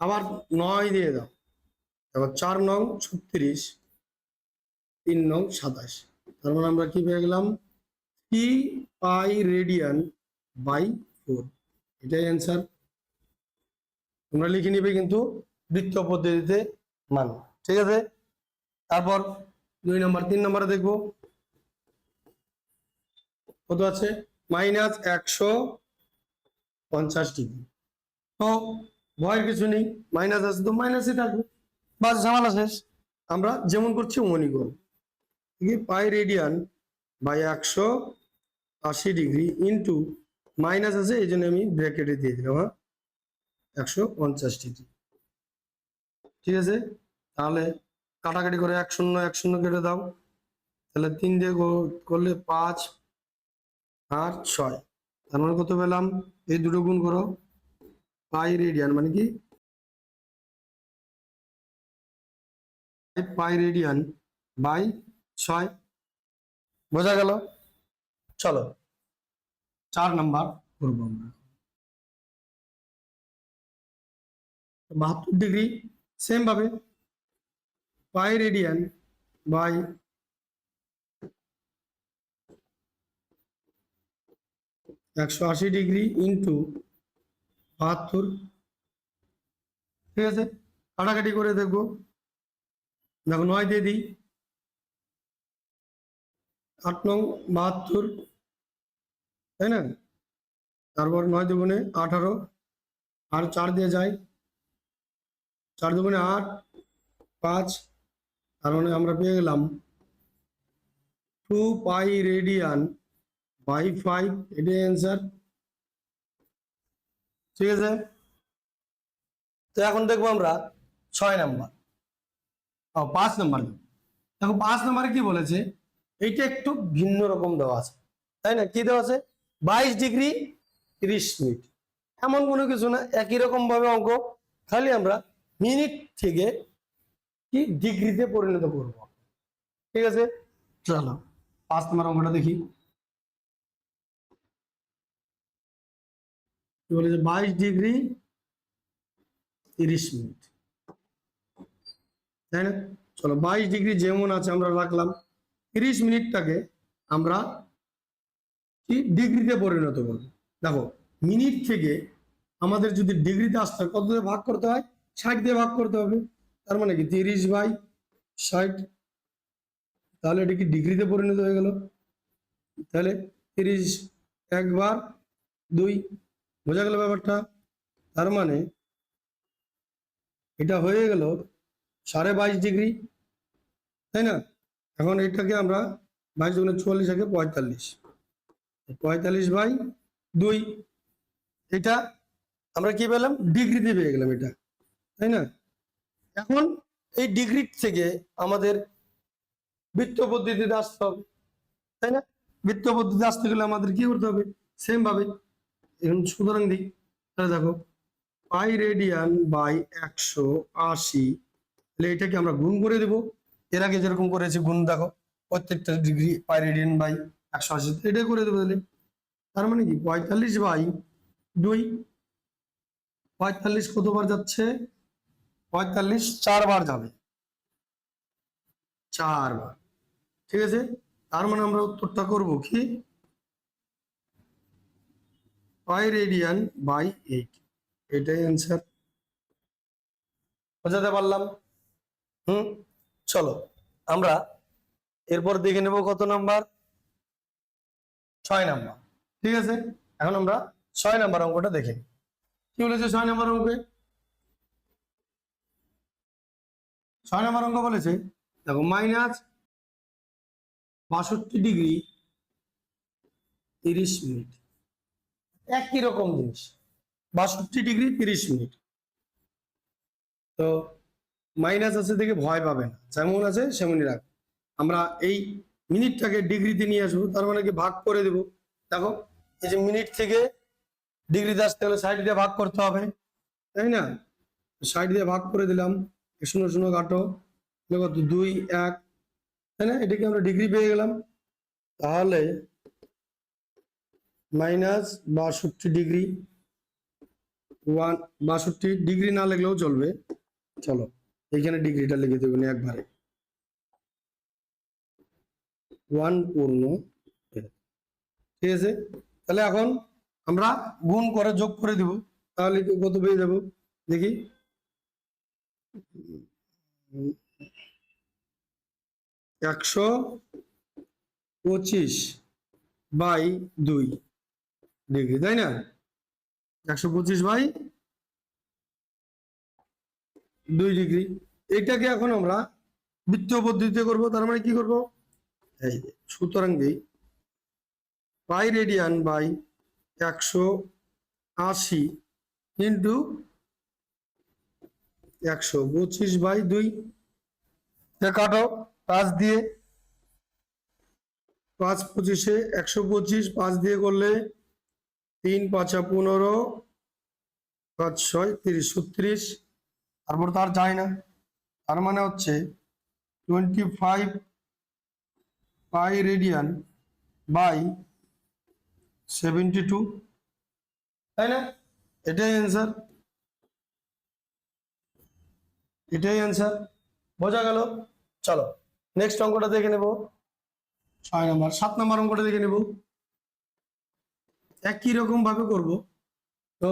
আবার 9 দিয়ে দাও, এবার 4 নং 36, 3 নং 27, তার মানে আমরা কি পেয়ে গেলাম 3 পাই রেডিয়ান বাই 4, এটাই অ্যান্সার। তোমরা লিখে নিবে কিন্তু বৃত্ত পদ্ধতিতে মান, ঠিক আছে? তারপর 2 নম্বর 3 নম্বরে দেখবো কত আছে, -150 ডিগ্রি। তো ভয়ের কিছু নেই, মাইনাস আছে তো মাইনাসই থাকবে, বাস ঝামেলা শেষ। আমরা যেমন করছি অমনই করব। Pi radian by 180 degree into minus আছে এই জন্য আমি ব্র্যাকেটে দিয়ে দিলাম, হ্যাঁ, 150 ডিগ্রি, ঠিক আছে? তাহলে কাটাকাটি করে 1 0 1 0 কেটে দাও, তাহলে 3 দিয়ে করলে 5 আর 6, তার মানে কত পেলাম, এই দুটো গুণ করো, পাই রেডিয়ান মানে কি পাই রেডিয়ান বাই 6, বোঝা গেল? চলো 4 নাম্বার করবো আমরা। 72 ডিগ্রি সেম ভাবে pi radian by 180 degree into 72, ঠিক আছে? কাটাকাটি করে দেখবো, দেখো 9 দিয়ে দিই, 8 নং 72, তাই না? তারপর 9 দুগুণে 18, আর 4 দিয়ে যায়, 4 দুগুণে 8, 5, তার মানে আমরা পেয়ে গেলাম 2 পাই রেডিয়ান বাই 5, এটাই অ্যান্সার, ঠিক আছে? তো এখন দেখবো আমরা 6 নাম্বার, 5 নাম্বার। দেখো 5 নাম্বারে কি বলেছে, এইটা একটু ভিন্ন রকম দেওয়া আছে, তাই না? কি দেওয়া আছে, 22 ডিগ্রি 30 মিনিট, এমন কোনো কিছু না, একই রকম ভাবে অঙ্ক, খালি আমরা মিনিট থেকে কি ডিগ্রিতে পরিণত করব, ঠিক আছে? চলো 5 নাম্বার অঙ্কটা দেখি। কি বলেছে, 22 ডিগ্রি 30 মিনিট, তাই না? চলো 22 ডিগ্রি যেমন আছে আমরা রাখলাম, 30 মিনিটটাকে আমরা কি ডিগ্রিতে পরিণত করব। দেখো মিনিট থেকে আমাদের যদি ডিগ্রিতে আসতে হয় কত দিয়ে ভাগ করতে হয়, 60 দিয়ে ভাগ করতে হবে, তার মানে কি 30/60, তাহলে এটা কি ডিগ্রিতে পরিণত হয়ে গেল, তাহলে 30 একবার 2, বোঝা গেল ব্যাপারটা? তার মানে এটা হয়ে গেল 22.5 ডিগ্রি, তাই না? এখন এটাকে আমরা 22 দুগুণে 44 থেকে 45, 45/2, এটা আমরা কি পেলাম, ডিগ্রিতে পেয়ে গেলাম এটা, তাই না? এখন এই ডিগ্রি থেকে আমাদের বৃত্ত পদ্ধতিতে আসতে হবে, তাই না? বৃত্ত পদ্ধতিতে আসতে গেলে আমাদের কি করতে হবে, সেম ভাবে এখন সুতরাং দিই, তাহলে দেখো পাই রেডিয়ান বাই 180, তাহলে এটাকে আমরা গুণ করে দেব, এর আগে যেরকম করেছি গুণ, দেখো প্রত্যেকটা ডিগ্রি পাই রেডিয়ান বাই 180, এটাই করে দেবো। তাহলে তার মানে কি 45/2, 45 কতবার যাচ্ছে, 45 4 বার যাবে, 4 বার, ঠিক আছে? তার মানে আমরা উত্তরটা করব কি পাই রেডিয়ান বাই 8, এটাই অ্যান্সার, বোঝাতে পারলাম? চলো আমরা এরপর দেখে নেব কত নাম্বার, 6 নাম্বার, ঠিক আছে? এখন আমরা 6 নাম্বার অঙ্কটা দেখে নিই। কি বলেছে 6 নাম্বার অঙ্কে, 6 নাম্বার অঙ্ক বলেছে, দেখো -62 ডিগ্রি 30 মিনিট, একই রকম জিনিস, 62 ডিগ্রি 30 মিনিট। তো মাইনাস আছে দেখে ভয় পাবে না, যেমন আছে সেমনই রাখ। আমরা এই মিনিটটাকে ডিগ্রিতে নিয়ে আসবো, তার মানে কি ভাগ করে দেবো। দেখো এই যে মিনিট থেকে ডিগ্রিতে আসতে হলে 60 দিয়ে ভাগ করতে হবে, তাই না? 60 দিয়ে ভাগ করে দিলাম, 0 0 কাটো, কত 2 1, তাই না? এটাকে আমরা ডিগ্রি পেয়ে গেলাম। তাহলে -62 ডিগ্রি, 62 ডিগ্রি না লিখলেও চলবে, চলো এইখানে ডিগ্রিটা লিখে দেবেন একবারে 1 পূর্ণ, ঠিক আছে? তাহলে এখন আমরা গুণ করে যোগ করে দিব, তাহলে কত পেয়ে যাব দেখি। 125/2 ডিগ্রি, তাই না? 125/2 ডিগ্রি। এটাকে এখন আমরা বৃত্তীয় পদ্ধতিতে করব, তার মানে কি করব, এই যে সুতরাং দিই পাই রেডিয়ান বাই 180 ইন্টু 125/2, কাটো 5 দিয়ে, 5 25 125, 5 দিয়ে করলে 3 5 15, 5 6 30, 36, তারপর তার যায় না, তার মানে হচ্ছে 25 পাই রেডিয়ান বাই 72, তাই না? এটাই অ্যান্সার, এটাই অ্যান্সার, বোঝা গেল? চলো নেক্সট অঙ্কটা দেখে নেব, 6 নম্বর। 7 নম্বর অঙ্কটা দেখে নেব, একই রকম ভাবে করব। তো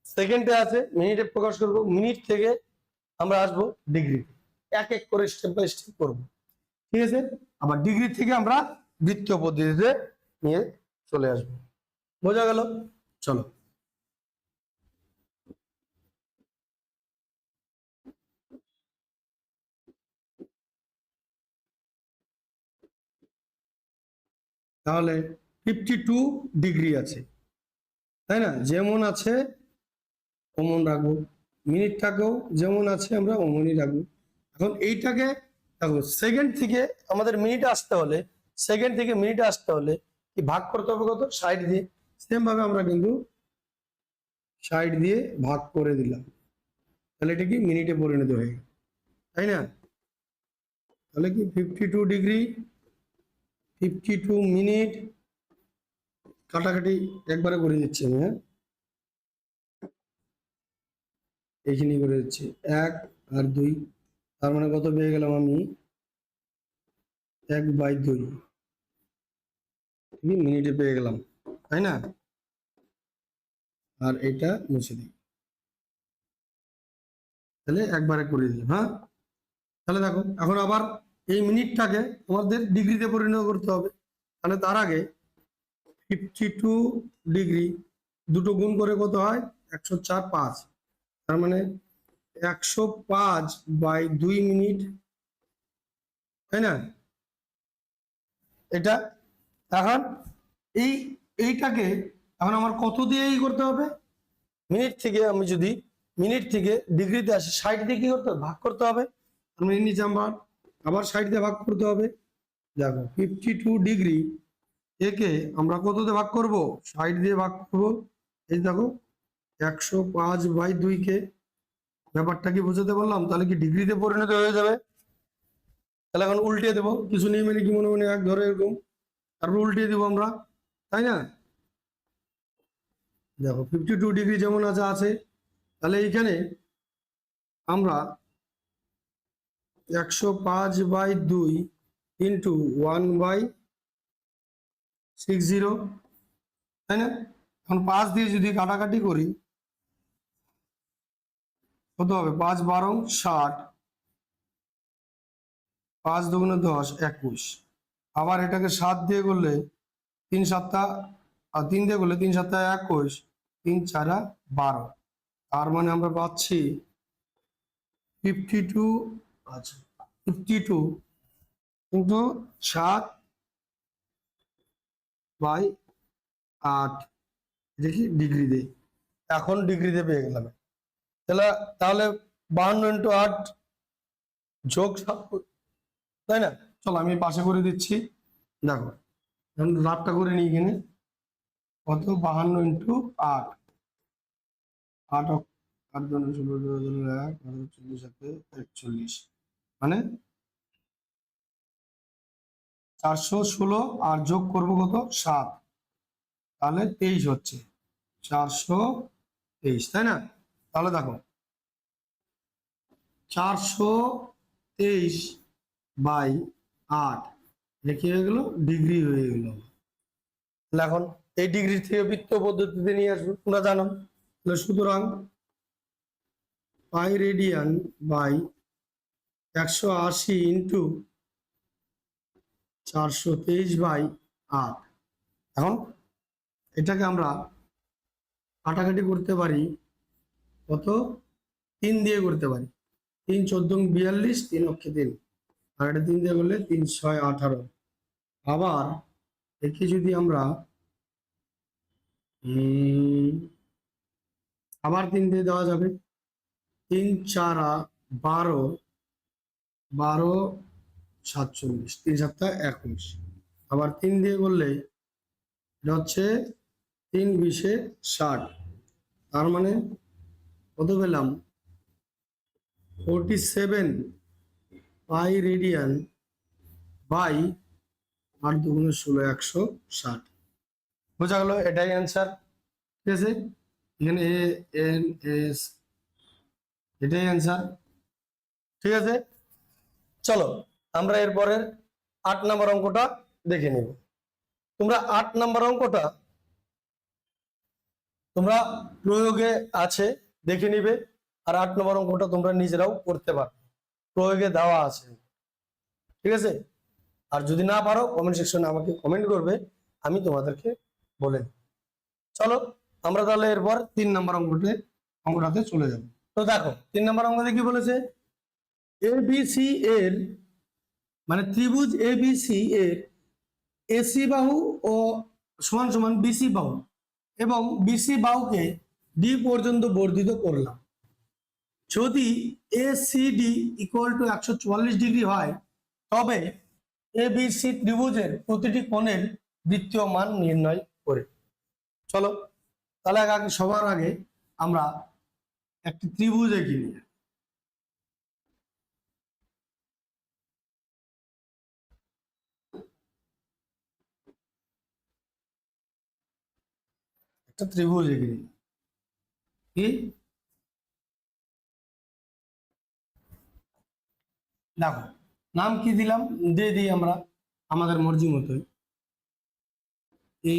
সেকেন্ডে আছে, মিনিটে প্রকাশ করব, মিনিট থেকে আমরা আসবো ডিগ্রি, এক এক করে স্টেপ বাই স্টেপ করব, ঠিক আছে? আবার ডিগ্রি থেকে আমরা বৃত্তীয় পদ্ধতিতে নিয়ে চলে আসবো, বোঝা গেল? চলো তাহলে 52 ডিগ্রি আছে, তাই না? যেমন আছে অমন রাখবো, মিনিটটাকেও যেমন আছে আমরা অমনই রাখবো। এখন এইটাকে দেখো, সেকেন্ড থেকে আমাদের মিনিটে আসতে হলে, সেকেন্ড থেকে মিনিটে আসতে হলে কি ভাগ করতে হবে, কত 60 দিয়ে। সেম ভাবে আমরা কিন্তু 60 দিয়ে ভাগ করে দিলাম, তাহলে এটা কি মিনিটে পরিণত হয়ে গেল, তাই না? তাহলে কি 52 ডিগ্রি 52 মিনিট, কাটাকাটি একবারে করে দিচ্ছি আমি, হ্যাঁ এইখানে করে দিচ্ছি 1 আর 2, তার মানে কত পেয়ে গেলাম আমি 1/2 মিনিটে পেয়ে গেলাম, তাই না? আর এটা মুছে দিই, তাহলে একবারে করে দিলাম, হ্যাঁ। তাহলে দেখো এখন আবার এই মিনিটটাকে আমাদের ডিগ্রিতে পরিণত করতে হবে, তাহলে তার আগে 52 ডিগ্রি দুটো গুণ করে কত হয় 104 5, তার মানে 105/2 মিনিট, তাই না? এটা এখন এইটাকে এখন আমার কত দিয়ে করতে হবে, মিনিট থেকে আমি যদি মিনিট থেকে ডিগ্রিতে আসি 60 দিয়ে কি করতে হবে, ভাগ করতে হবে। আমি নিচে আবার 60 দিয়ে ভাগ করতে হবে। দেখো 52 ডিগ্রি একে আমরা কত দিয়ে ভাগ করব, 60 দিয়ে ভাগ করব। এই দেখো 105/2 কে, ব্যাপারটা কি বুঝতে পারলাম? তাহলে কি ডিগ্রিতে পরিণত হয়ে যাবে। তাহলে এখন উল্টে দেবো, কিছু নেই মানে কি মনে মনে এক ধরে এরকম, তারপর উল্টে দিব আমরা, তাই না? দেখো 52 ডিগ্রি যেমন আছে আছে, তাহলে এইখানে আমরা 105/2 ইন্টু 1/60, তাই না? এখন 5 দিয়ে যদি কাটাকাটি করি কত হবে, 5 12 60, 5 দুগুণে 10 21, আবার এটাকে 7 দিয়ে করলে 3 7 আর 3 দিয়ে করলে 3 7 21, 3 4 12, তার মানে আমরা পাচ্ছি 52, আচ্ছা 52 কিন্তু 7/8 দেখি ডিগ্রিতে, এখন ডিগ্রিতে পেয়ে গেলাম। তাহলে 52 × 8 যোগ 7, তাই না? চলো আমি পাশে করে দিচ্ছি। দেখো এখন রাতটা করে নিই এখানে, কত 52 ইন্টু 8, 8 8 2 16 1 40 7 41, মানে 416 আর যোগ করবো কত 7, তাহলে 23 হচ্ছে, 423, তাই না? তাহলে দেখো 423/8 কি হয়ে গেল, ডিগ্রি হয়ে গেল। তাহলে এখন এই ডিগ্রি থেকে বৃত্ত পদ্ধতিতে নিয়ে আসবো, তোমরা জানো। তাহলে সুতরাং পাই রেডিয়ান বাই 180 ইন্টু 423/8। এখন এটাকে আমরা কাটাকাটি করতে পারি কত, 3 দিয়ে করতে পারি, 3 14 42, 3 অক্ষে 3, আর এটা 3 দিয়ে করলে 3 6 18। আবার একে যদি আমরা আবার 3 দিয়ে দেওয়া যাবে, 3 4 12, 12 47, 3 7 21। আবার 3 দিয়ে করলে এটা হচ্ছে 3 20 60, তার মানে কত পেলাম, 47 পাই রেডিয়ান বাই 8 2 16 160। বোঝা গেল, এটাই অ্যান্সার। ঠিক আছে, এখানে এ এন এস, এটাই অ্যান্সার। ঠিক আছে, চলো আমরা এরপরের 8 নম্বর অঙ্কটা দেখে নিব। তোমরা 8 নম্বর অঙ্কটা তোমরা প্রয়োগে আছে, দেখে নিবে। আর 8 নম্বর অঙ্কটা তোমরা নিজেরাও করতে পারো, প্রয়োগে দেওয়া আছে। ঠিক আছে, আর যদি না পারো কমেন্ট সেকশনে আমাকে কমেন্ট করবে, আমি তোমাদেরকে বলে দেব। চলো আমরা তাহলে এরপর 3 নম্বর অঙ্কটাতে চলে যাব। তো দেখো 3 নম্বর অঙ্কতে কি বলেছে, এবিসি এর মানে ত্রিভুজ এবিসি এর এসি বাহু ও সমান সমান বিসি বাহু এবং বিসি বাহুকে ডি পর্যন্ত বর্ধিত করলাম। যদি এসিডি ইকুয়াল টু 144 ডিগ্রি হয়, তবে এবিসি ত্রিভুজের প্রতিটি কোণের বৃত্তীয় মান নির্ণয় করে। চলো তাহলে সবার আগে আমরা একটি ত্রিভুজ এঁকে নিই। একটা ত্রিভুজ এঁকে নিই, কি দেখো নাম কি দিলাম, দিয়ে দিই আমরা আমাদের মর্জি মতোই, এ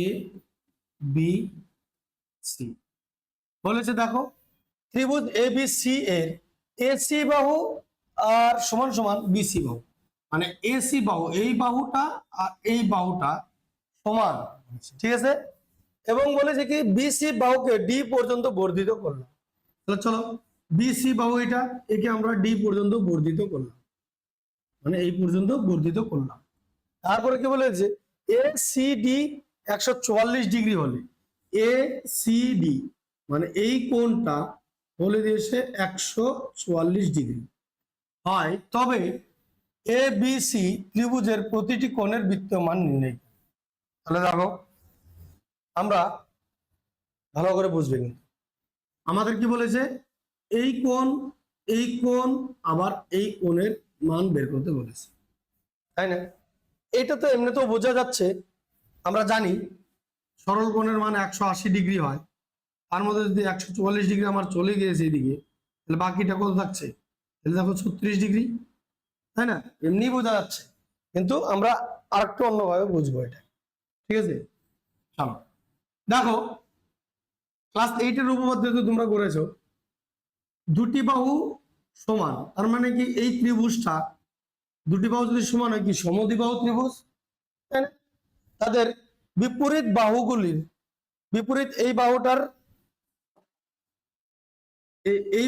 বি সি। বলেছে দেখো ত্রিভুজ এ বি সি এর এসি বাহু আর সমান সমান বিসি বাহু, মানে এসি বাহু এই বাহুটা আর এই বাহুটা সমান। ঠিক আছে, এবং বলেছে কি বিসি বাহুকে ডি পর্যন্ত বর্ধিত করলাম। তাহলে চলো বিসি বাহু এটা, একে আমরা ডি পর্যন্ত বর্ধিত করলাম, মানে এই পর্যন্ত বর্ধিত করলাম। তারপরে কি বলেছে, এ সি ডি 144 ডিগ্রি হলে এ সি ডি মানে এই কোণটা বলে দিয়েছে 144 ডিগ্রি হয়, তবে এ বি সি ত্রিভুজের প্রতিটি কোণের বৃত্তীয় মান নির্ণয়। তাহলে দেখো আমরা ভালো করে বুঝবেন, আমাদের কি বলেছে, এই কোণ আবার এই কোণের মান বের করতে বলেছে, তাই না? এটা তো এমনিতেও বোঝা যাচ্ছে, আমরা জানি সরল কোণের মান 180 ডিগ্রি হয়, তার মধ্যে যদি 144 ডিগ্রি আমার চলে গিয়েছে এদিকে, তাহলে বাকিটা কত থাকছে, তাহলে দেখো 36 ডিগ্রি, তাই না? এমনি বোঝা যাচ্ছে, কিন্তু আমরা আরেকটু অন্যভাবে বুঝবো এটা। ঠিক আছে, চলো দেখো ক্লাস 8 এর উপপাদ্য তো তোমরা করেছো, দুটি বাহু সমান, তার মানে কি এই ত্রিভুজটা দুটি বাহু যদি সমান হয় কি সমদ্বিবাহু ত্রিভুজ, তাই না? তাদের বিপরীত বাহুগুলির বিপরীত এই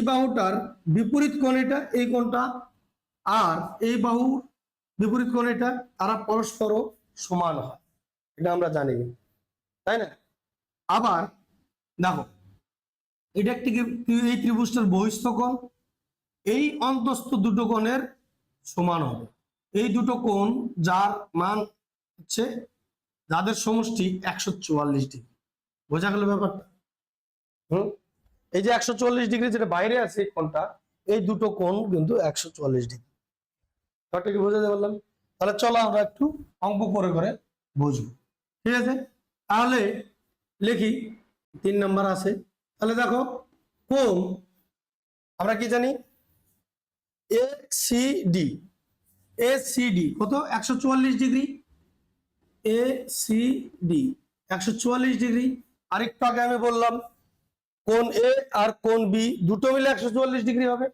বাহুটার বিপরীত কোণ এটা, এই কোণটা, আর এই বাহুর বিপরীত কোণ এটা, তারা পরস্পর সমান হয়, এটা আমরা জানি, তাই না? আবার দেখো এটা একটি এই ত্রিভুজটার বহিস্থ কোণ, এই অন্তস্থ দুটো কোণের সমান হবে, এই দুটো কোণ যার মান হচ্ছে, যাদের সমষ্টি 144 ডিগ্রি। বোঝা গেল ব্যাপারটা? এই যে 144 ডিগ্রি যেটা বাইরে আছে এই কোণটা, এই দুটো কোণ কিন্তু 144 ডিগ্রি। ব্যাপারটা কি বোঝাতে পারলাম? তাহলে চলো আমরা একটু অঙ্ক করে করে বুঝবো, ঠিক আছে? তাহলে লিখি 3 নাম্বার আছে। তাহলে দেখো কোণ আমরা কি জানি, এসিডি। এসিডি কত? 144 ডিগ্রি। ACD 144 degree. আরেকটু আগে আমি বললাম কোণ এ আর কোণ বি দুটো মিলে 144 ডিগ্রি হবে।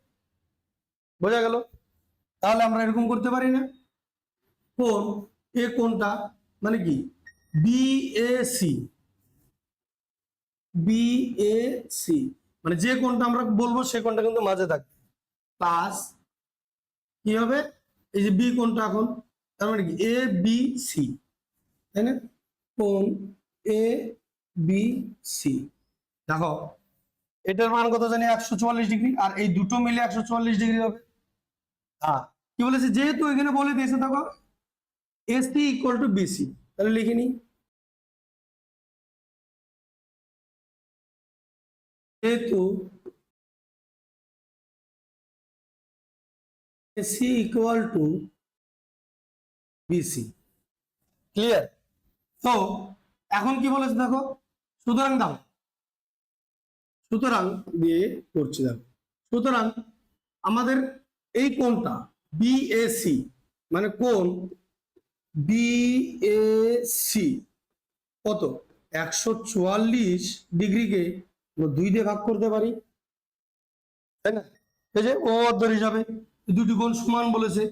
বোঝা গেল? তাহলে আমরা এরকম করতে পারি না, কোণ এ কোণটা মানে কি বিএসি, বিএসি মানে যে কোণটা আমরা বলবো সে কোণটা কিন্তু মাঝে থাকবে, প্লাস কি হবে এই যে বি কোণটা, এখন তার মানে কি এ বি সি, তাই না? কোণ এ বি সি, দেখো এটার মান কত জানি 144 ডিগ্রি, আর এই দুটো মিলে 144 ডিগ্রি হবে। হ্যাঁ, কি বলেছে, যেহেতু এখানে বলে দিয়েছে দেখো এসি ইকুয়াল টু বিসি, তাহলে লিখে নি যেহেতু AC equal to BC. Clear? তো এখন কি বলেছে দেখো, সুতরাং দাও, সুতরাং দিয়ে করছি দেখো, সুতরাং আমাদের এই কোণটা বিএসি মানে কোণ বিএসি কত, 144 ডিগ্রিকে 2 দিয়ে ভাগ করতে পারি, তাই না? এই যে উপপাদ্যের হিসাবে দুটি কোণ সমান বলেছে,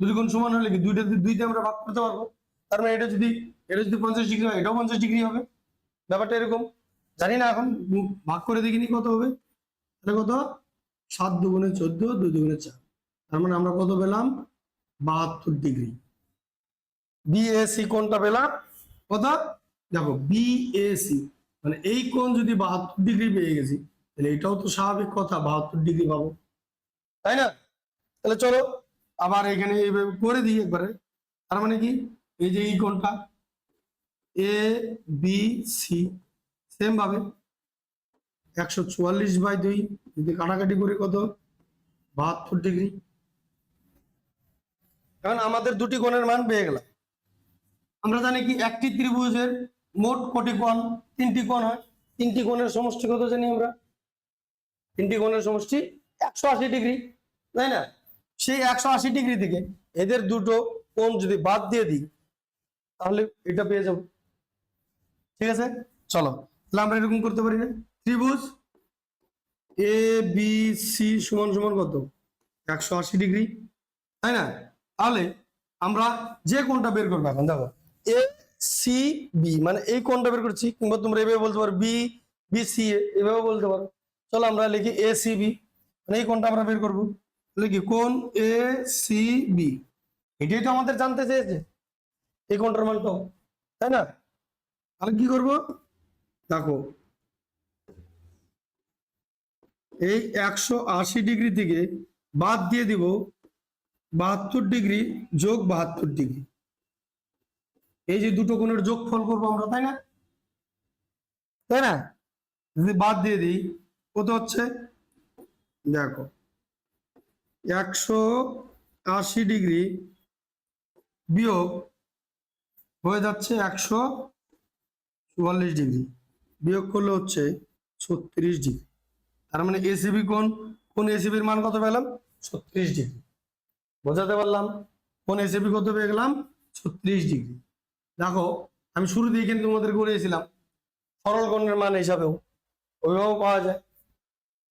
দুটি কোণ সমান হলে কি 2তে আমরা ভাগ করতে পারবো। তার মানে এটা যদি 50 ডিগ্রি হয়, এটাও 50 ডিগ্রি হবে। ব্যাপারটা এরকম, জানি না, এখন ভাগ করে দেখিনি কত হবে। তাহলে কত, 7 দুগুণে 14, 2 দুগুণে 4, তার মানে আমরা কত পেলাম, 72 ডিগ্রি। বিএসি কোণটা পেলাম কত, দেখো বিএসি মানে এই কোণ যদি 72 ডিগ্রি পেয়ে গেছি, তাহলে এটাও তো স্বাভাবিক কথা, 72 ডিগ্রি পাবো, তাই না? তাহলে চলো আবার এখানে এইভাবে করে দিই একবারে। তার মানে কি, এই যে এই কোণটা এ বি সি সেম ভাবে 144/2 যদি কাটাকাটি করি কত, 72 ডিগ্রি। এখন আমাদের দুটি কোণের মান পেয়ে গেলাম। আমরা জানি কি একটি ত্রিভুজের মোট কটি কোণ, 3টি কোণ হয়। 3টি কোণের সমষ্টি কত জানি আমরা, 3টি কোণের সমষ্টি 180 ডিগ্রি, তাই না? সেই 180 ডিগ্রি থেকে এদের দুটো কোণ যদি বাদ দিয়ে দিই তাহলে এটা পেয়ে যাব, ঠিক আছে? চলো তাহলে আমরা এরকম করতে পারি না, ত্রিভুজ এ বি সি সমান সমান কত, 180 ডিগ্রি, তাই না? তাহলে আমরা যে কোণটা বের করবো, এখন দেখো এ সি বি মানে এই কোণটা বের করছি, কিংবা তোমরা এভাবে বলতে পারো বি বি সি এভাবে বলতে পারো। চলো আমরা লিখি এ সি বি মানে এই কোণটা আমরা বের করবো, লিখি কোণ এ সি বি। এটাই তো আমাদের জানতে চেয়েছে এই কোণটার মানটা, তাই না? তাহলে কি করব, দেখো এই 180 ডিগ্রি থেকে বাদ দিয়ে দিব 72 ডিগ্রি যোগ 72 ডিগ্রি, এই যে দুটো কোণের যোগফল করবো আমরা, তাই না? তাই না? যদি বাদ দিয়ে দিই কত হচ্ছে, দেখো 180 ডিগ্রি বিয়োগ হয়ে যাচ্ছে 144 ডিগ্রি, বিয়োগ করলে হচ্ছে 36 ডিগ্রি। তার মানে এসিবি কোণ এসিবির মান কত পেলাম, 36 ডিগ্রি। বোঝাতে পারলাম? কোণ এসিবি কত পেয়ে গেলাম, 36 ডিগ্রি। দেখো আমি শুরুতেই কিন্তু তোমাদের করেছিলাম সরল কোণের মান হিসাবেও ওইভাবেও পাওয়া যায়,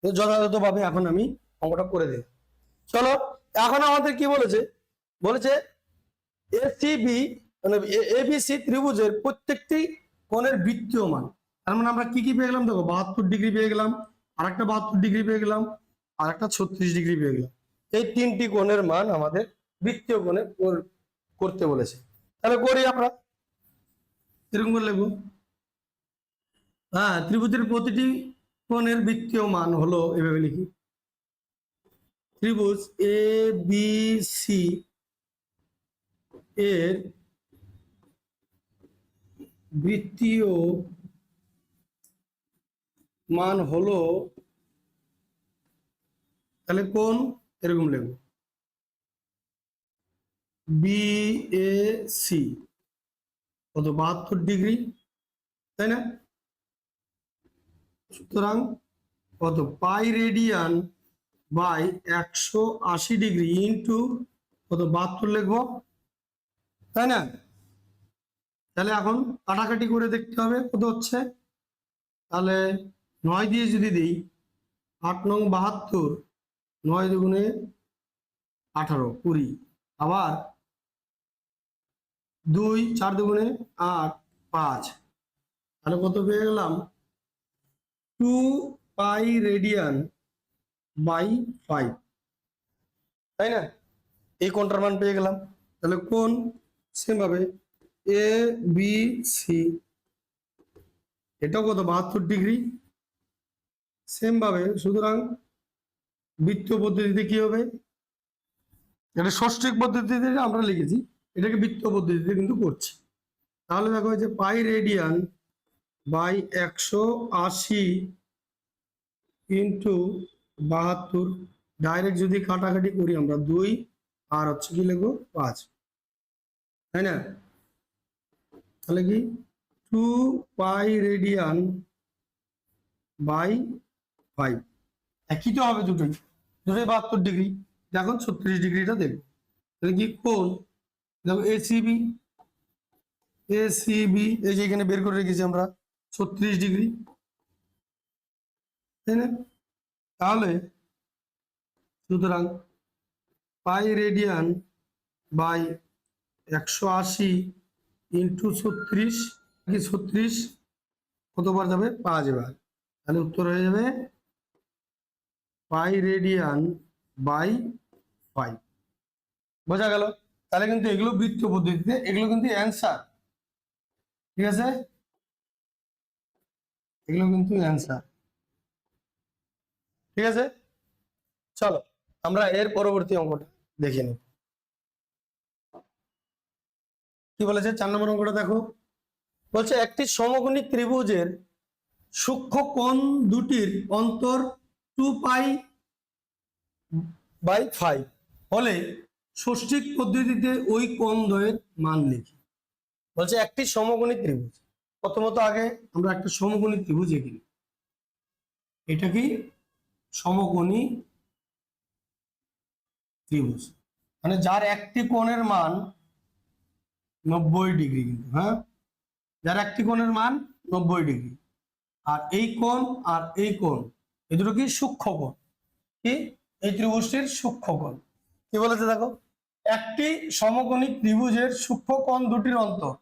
যথাযথভাবে এখন আমি অঙ্কটা করে দিই। চলো এখন আমাদের কি বলেছে, বলেছে এসিবি মানে এবিসি ত্রিভুজের প্রত্যেকটি কোণের বৃত্তীয় মান। তার মানে আমরা কি কি পেয়ে গেলাম, দেখো 72 ডিগ্রি পেয়ে গেলাম, আর একটা 72 ডিগ্রি পেয়ে গেলাম, আর একটা 36 ডিগ্রি পেয়ে গেলাম। এই 3টি কোণের মান আমাদের বৃত্তীয় কোণে করতে বলেছে। তাহলে করি আমরা, এরকম করে লিখবো, হ্যাঁ ত্রিভুজের প্রতিটি কোণের বৃত্তীয় মান হলো, এভাবে লিখি ত্রিভুজ এ বি সি এর বৃত্তীয় মান হলো, তাহলে কোন এরকম লিখব BAC কত 72 ডিগ্রি, তাই না? সুতরাং কত pi radian by 180 degree into কত 72 লিখবো, তাই না? তাহলে এখন কাটাকাটি করে দেখতে হবে কত হচ্ছে। তাহলে 9 দিয়ে যদি দিই 8 নং 72, 9 দুগুণে 18 20, আবার 2 4 দুগুণে 8 5, তাহলে কত পেয়ে গেলাম 2 পাই রেডিয়ান বাই 5, তাই না? এই কোণটার মান পেয়ে গেলাম। তাহলে কোণ সেম ভাবে ABC, এটাও কত 72 ডিগ্রি সেম ভাবে। সুতরাং বৃত্তীয় পদ্ধতিতে কি হবে, এটা ষষ্ঠিক পদ্ধতিতে আমরা লিখেছি, এটাকে বৃত্তীয় পদ্ধতিতে কিন্তু করছি। তাহলে দেখো যে pi radian by 180 into 72, direct যদি কাটাকাটি করি আমরা 2 আর হচ্ছে কি লিখবো 5, তাই না? তাহলে কি 2 পাই রেডিয়ান বাই 5, একই তো হবে দুটোই 72 ডিগ্রি। এখন 36 ডিগ্রিটা দেখবো, তাহলে কি কোণ দেখো ACB এই যে এখানে বের করে রেখেছি আমরা 36 ডিগ্রি, তাই না? তাহলে সুতরাং পাই রেডিয়ান বাই 180 ইন্টু 36, কি 36 কতবার যাবে 5 বার, তাহলে উত্তর হয়ে যাবে পাই রেডিয়ান বাই 5। বোঝা গেল? তাহলে কিন্তু এগুলো বৃত্তীয় পদ্ধতিতে, এগুলো কিন্তু অ্যান্সার, ঠিক আছে? এগুলো কিন্তু অ্যান্সার, ঠিক আছে? চলো আমরা এর পরবর্তী অঙ্কটা দেখে নিই। কি বলেছে 4 নম্বর অঙ্কটা দেখো, বলছে একটি সমকোণী ত্রিভুজের সূক্ষ্ম কোণ দুটির অন্তর 2 পাই বাই 5 হলে ষষ্ঠিক পদ্ধতিতে ওই কোণ দ্বয়ের মান লিখি। বলছে একটি সমকোণী ত্রিভুজ, প্রথমত আগে আমরা একটা সমকোণী ত্রিভুজ এঁকে নিই। এটা কি সমকোণী ত্রিভুজ, মানে যার একটি কোণের মান 90 ডিগ্রি, কিন্তু হ্যাঁ, যার একটি কোণের মান 90 ডিগ্রি, আর এই কোণ আর এই কোণ এই দুটো কি সূক্ষ্ম কোণ, কি এই ত্রিভুজটির সূক্ষ্ম কোণ। কি বলেছে দেখো, একটি সমকোণী ত্রিভুজের সূক্ষ্ম কোণ দুটির অন্তর,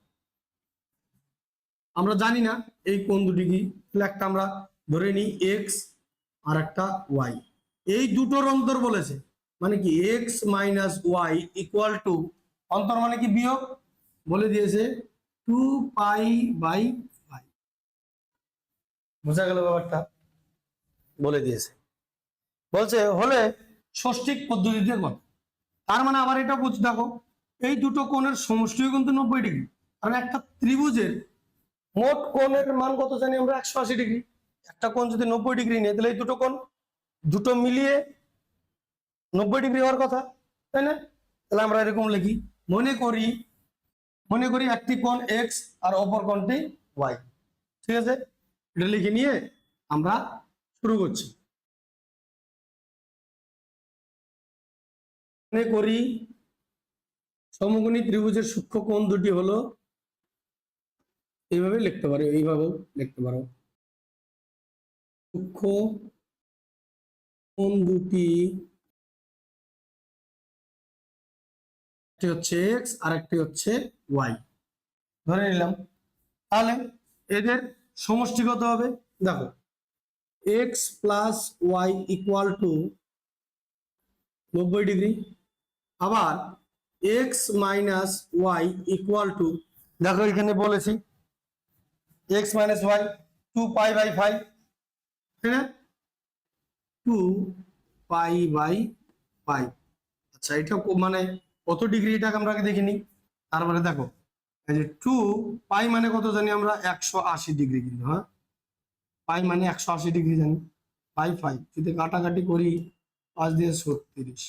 আমরা জানি না এই কোণ দুটি কি, তাহলে একটা আমরা ধরে নিই এক্স আর একটা ওয়াই, এই দুটোর অন্তর বলেছে, মানে কি x minus y equal to, অন্তর মানে কি বিয়োগ, বলে দিয়েছে 2 পাই বাই 5। বোঝা গেল ব্যাপারটা, বলে দিয়েছে। বলছে হলে ষষ্ঠিক পদ্ধতিতে কত, তার মানে আবার এটা বুঝ দেখো, এই দুটো কোণের সমষ্টিও কিন্তু 90 ডিগ্রি, কারণ একটা ত্রিভুজের মোট কোণের মান কত জানি আমরা 180 ডিগ্রি, একটা কোণ যদি 90 ডিগ্রি নেই তাহলে এই দুটো কোণ দুটো মিলিয়ে 90 ডিগ্রি হওয়ার কথা, তাই না? তাহলে আমরা এরকম লিখি, মনে করি একটি কোণ এক্স আর অপর কোণটি ওয়াই, ঠিক আছে? এটা লিখে নিয়ে আমরা শুরু করছি। মনে করি সমকোণী ত্রিভুজের সূক্ষ্ম কোণ দুটি হলো, এইভাবে লিখতে পারো, এইভাবেও লিখতে পারো, সূক্ষ্ম কোণ দুটি, একটি হচ্ছে এক্স আর একটি হচ্ছে ওয়াই ধরে নিলাম। তাহলে এদের সমষ্টি কত হবে দেখো, x plus y equal to 90 degree, আবার x minus y equal to, দেখো এখানে বলেছি x minus y 2 pi by 5, তাই না? 2 পাই বাই 5, আচ্ছা এটা মানে কত ডিগ্রি, এটাকে আমরা আগে দেখে নিই। তারপরে দেখো এই যে 2 পাই মানে কত জানি আমরা 180 ডিগ্রি, কিন্তু হ্যাঁ পাই মানে 180 ডিগ্রি জানি। পাই 5 যদি কাটাকাটি করি 5 দিয়ে 36,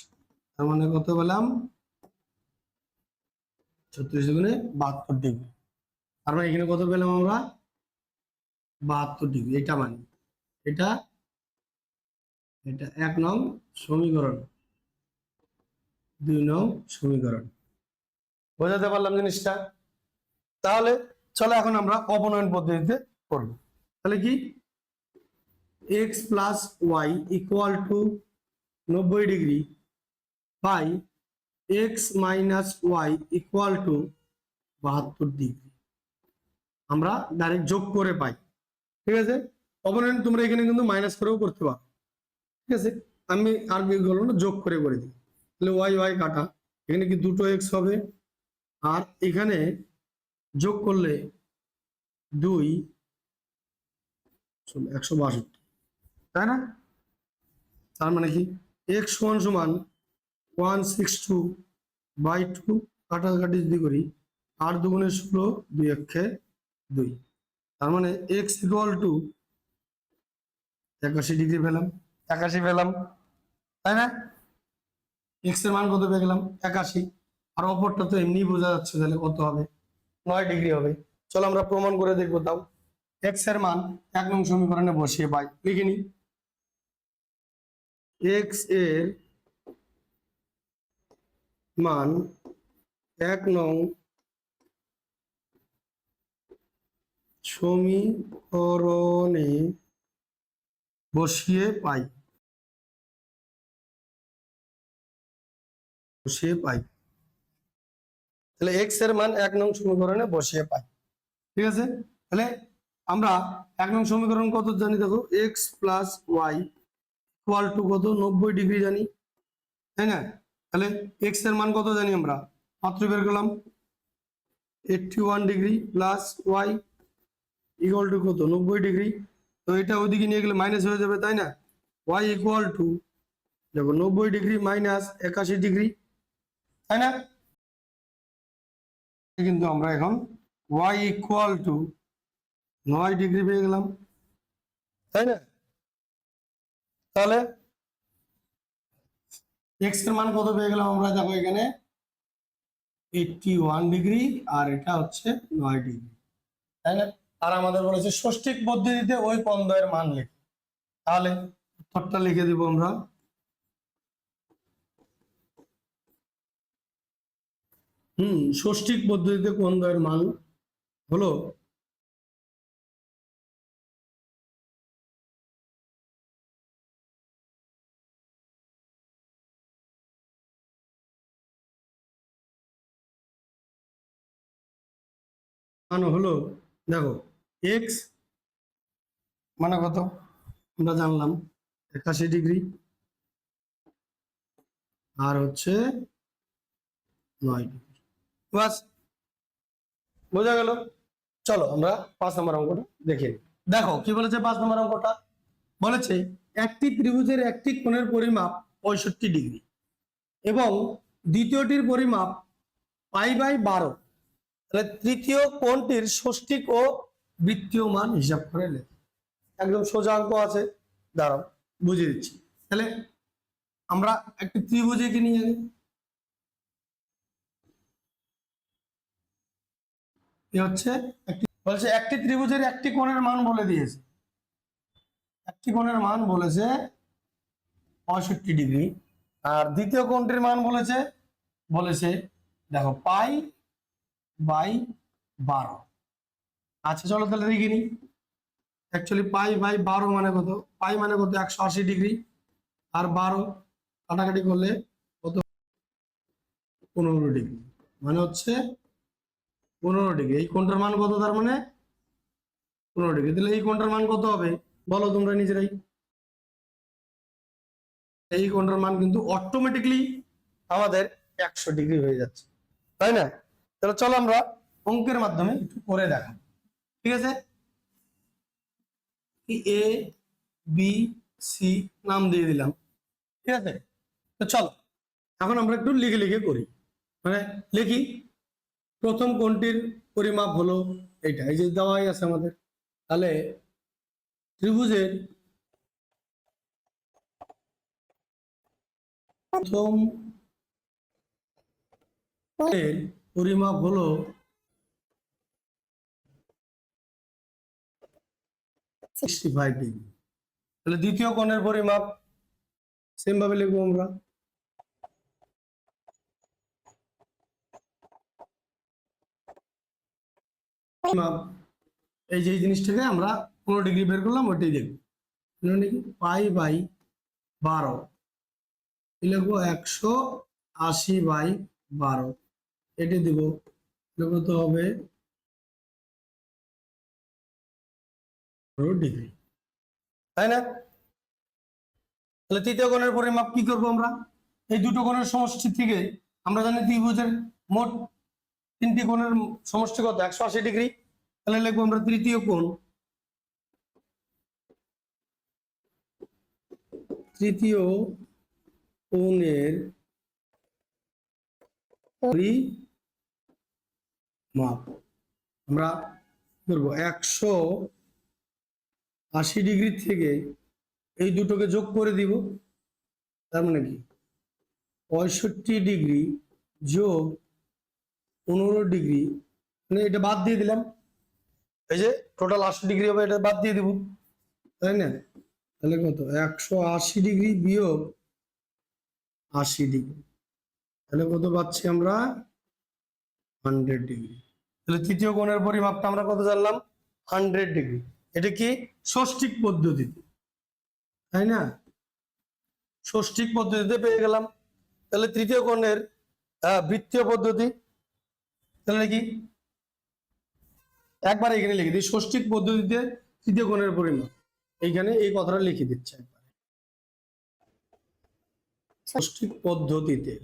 তার মানে কত পেলাম 36 গুণে 72 ডিগ্রি। তার মানে এখানে কত পেলাম আমরা 72 ডিগ্রি। এটা মানে এটা এটা 1 নং সমীকরণ, 2 নং সমীকরণ। বোঝাতে পারলাম জিনিসটা? তাহলে চলো এখন আমরা অপনয়ন পদ্ধতিতে করব। তাহলে কি x plus y equal to 90 degree by x minus y equal to 72 degree আমরা ডাইরেক্ট যোগ করে পাই। ঠিক আছে, অপনয়ন তোমরা এখানে কিন্তু মাইনাস করেও করতে পারো। ঠিক আছে, আমি আর কি করবো না, যোগ করে দিই। তাহলে ওয়াই ওয়াই কাটা, এখানে কি দুটো এক্স হবে, আর এখানে যোগ করলে 2 162, তাই না? তার মানে কি এক্স সমান সমান 162/2, কাটাকাটি যদি করি 8 দুগুণে 16, 2 একে 2, তার মানে এক্স ইকুয়াল টু 81 ডিগ্রি পেলাম। 81 পেলাম, তাই না? এক্স এর মান কত পেয়ে গেলাম 81, আর অপরটা তো এমনি বোঝা যাচ্ছে, তাহলে কত হবে 9 ডিগ্রি হবে। চলো আমরা প্রমাণ করে দেখবো। তাও এক্স এর মান 1 নং সমীকরণে বসিয়ে পাই, লিখে নি এক্স এর মান 1 নং সমীকরণে বসিয়ে পাই, তাহলে এক্স এর মান 1 নং সমীকরণে বসিয়ে পাই। ঠিক আছে, তাহলে আমরা 1 নং সমীকরণ কত জানি, দেখো x plus y equal to কত 90 ডিগ্রি জানি, তাই না? তাহলে এক্স এর মান কত জানি আমরা, মাত্র বের করলাম 81 degree plus y equal to কত 90 ডিগ্রি। তো এটা ওইদিকে নিয়ে গেলে মাইনাস হয়ে যাবে, তাই না? ওয়াই ইকুয়াল টু দেখো 90 ডিগ্রি মাইনাস 81 ডিগ্রি, তাই না? কিন্তু আমরা এখন ওয়াই ইকুয়াল টু 9 ডিগ্রি পেয়ে গেলাম, তাই না? তাহলে এক্স এর মান কত পেয়ে গেলাম আমরা, দেখো এখানে 81 ডিগ্রি আর এটা হচ্ছে 9 ডিগ্রি, তাই না? আর আমাদের বলেছে ষষ্ঠিক পদ্ধতিতে ওই কোণদ্বয়ের মান লিখে, তাহলে উত্তরটা লিখে দিব আমরা। ষষ্ঠিক পদ্ধতিতে কোণদ্বয়ের মান হলো দেখো এক্স মানে কত আমরা জানলাম 81 ডিগ্রি, আর হচ্ছে 9 ডিগ্রি, বাস বোঝা গেল। চলো আমরা 5 নম্বর অঙ্কটা দেখে নিই। দেখো কি বলেছে 5 নম্বর অঙ্কটা, বলেছে একটি ত্রিভুজের একটি কোণের পরিমাপ 65 ডিগ্রি এবং দ্বিতীয়টির পরিমাপ π/12, তাহলে তৃতীয় কোণটির ষষ্ঠিক ও বৃত্তীয় মান হিসাব করে লেখ। একদম সোজা অঙ্ক আছে, দাঁড়াও বুঝিয়ে দিচ্ছি। তাহলে আমরা একটি ত্রিভুজে কি নিয়ে হচ্ছে বলছে একটি ত্রিভুজের একটি কোণের মান বলে দিয়েছে, একটি কোণের মান বলেছে 65 ডিগ্রি, আর দ্বিতীয় কোণটির মান বলেছে দেখো π/12। আচ্ছা চলো তাহলে দেখে নিই। অ্যাকচুয়ালি π/12 মানে কত, পাই মানে কত 180 ডিগ্রি, আর 12 কাটাকাটি করলে কত 15 ডিগ্রি, মানে হচ্ছে 15 ডিগ্রি। এই কোণটার মান কত, তার মানে 15 ডিগ্রি। তাহলে এই কোণটার মান কত হবে বলো তোমরা নিজেরাই। এই কোণটার মান কিন্তু অটোমেটিকলি আমাদের 100 ডিগ্রি হয়ে যাচ্ছে, তাই না? তাহলে চলো আমরা অঙ্কের মাধ্যমে একটু করে দেখাবো। ঠিক আছে, এ বি সি নাম দিয়ে দিলাম। ঠিক আছে, তো চলো এখন আমরা একটু লিখে লিখে করি, মানে লিখি প্রথম কোণটির পরিমাপ হলো এইটা, এই যে দেওয়াই আছে আমাদের। তাহলে ত্রিভুজের প্রথম কোণের পরিমাপ হলো 65 ডিগ্রি। তাহলে দ্বিতীয় কোণের পরিমাপ সেম ভাবে লিখবো আমরা। এই যে জিনিসটাকে আমরা 15 ডিগ্রি বের করলাম, ওইটাই দেখবো। পাই/12 লিখবো 180/12, এটি দিব, কত হবে 15 ডিগ্রি, তাই না? তাহলে তৃতীয় কোণের পরিমাপ কি করবো আমরা? এই দুটো কোণের সমষ্টি থেকে আমরা জানি ত্রিভুজের মোট 3টি কোণের সমষ্টি কত? 180 ডিগ্রি। তাহলে লিখবো আমরা তৃতীয় কোণ, তৃতীয় কোণের পরিমাপ আমরা করবো 180 ডিগ্রি থেকে এই দুটোকে যোগ করে দিব, তার মানে কি 65 ডিগ্রি যোগ 15 ডিগ্রি, মানে এটা বাদ দিয়ে দিলাম, এই যে টোটাল 80 ডিগ্রি হবে, এটা বাদ দিয়ে দিব, তাই না? তাহলে কত 180 ডিগ্রি বিয়োগ 80 ডিগ্রি, তাহলে কত পাচ্ছি আমরা 100 ডিগ্রি। তাহলে তৃতীয় কোণের পরিমাপটা আমরা কত জানলাম? 100 ডিগ্রি। এটা কি ষষ্ঠিক পদ্ধতিতে, তাই না? ষষ্ঠিক পদ্ধতিতে পেয়ে গেলাম। তাহলে তৃতীয় কোণের বৃত্তীয় পদ্ধতি, তাহলে কি একবার এখানে লিখে দিই, ষষ্ঠিক পদ্ধতিতে তৃতীয় কোণের পরিমাপ, এইখানে এই কথাটা লিখে দিচ্ছে একবার। ষষ্ঠিক পদ্ধতিতে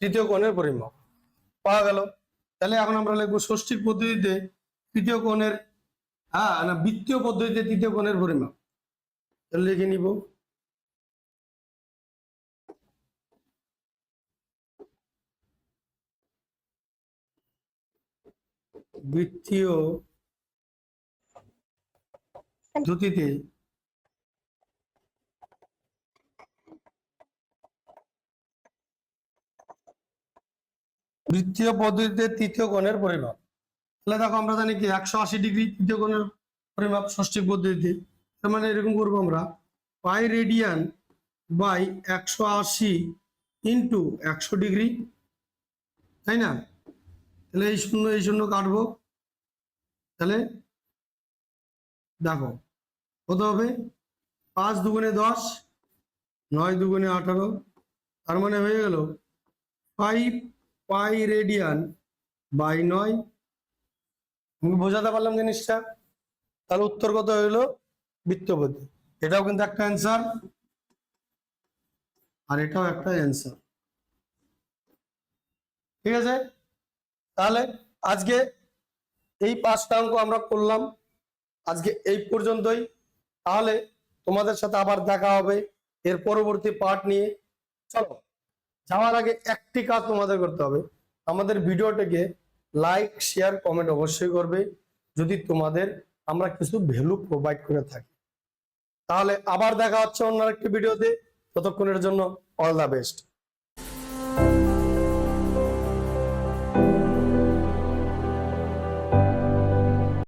তৃতীয় কোণের পরিমাপ পাওয়া গেল। তাহলে এখন আমরা লিখবো ষষ্ঠিক পদ্ধতিতে তৃতীয় কোণের না বৃত্তীয় পদ্ধতিতে তৃতীয় কোণের পরিমাপ, তাহলে লিখে নিব বৃত্তীয় পদ্ধতিতে তৃতীয় কোণের পরিমাপ। তাহলে দেখো আমরা জানি কি 180 ডিগ্রি তৃতীয় কোণের পরিমাপ ষষ্ঠিক পদ্ধতিতে, তার মানে এরকম করবো আমরা pi radian by 180 into 100 degree, তাই না? তাহলে এই শূন্য কাটবো, তাহলে দেখো কত হবে 5 দুগুণে 10, 9 দুগুণে 18, তার মানে হয়ে গেল 5 পাই রেডিয়ান বাই 9। আমি বোঝাতে পারলাম জিনিসটা? তাহলে উত্তর কত হইলো বৃত্তীয় পদ্ধতি। এটাও কিন্তু একটা অ্যান্সার, আর এটাও একটা অ্যান্সার, ঠিক আছে? তাহলে আজকে এই 5টা অঙ্ক আমরা করলাম, আজকে এই পর্যন্তই। তাহলে তোমাদের সাথে আবার দেখা হবে এর পরবর্তী পার্ট নিয়ে। চলো, যাওয়ার আগে একটি কাজ তোমাদের করতে হবে, আমাদের ভিডিওটাকে লাইক শেয়ার কমেন্ট অবশ্যই করবে যদি তোমাদের আমরা কিছু ভ্যালু প্রোভাইড করে থাকি। তাহলে আবার দেখা হচ্ছে অন্য একটি ভিডিওতে, ততক্ষণের জন্য অল দ্য বেস্ট।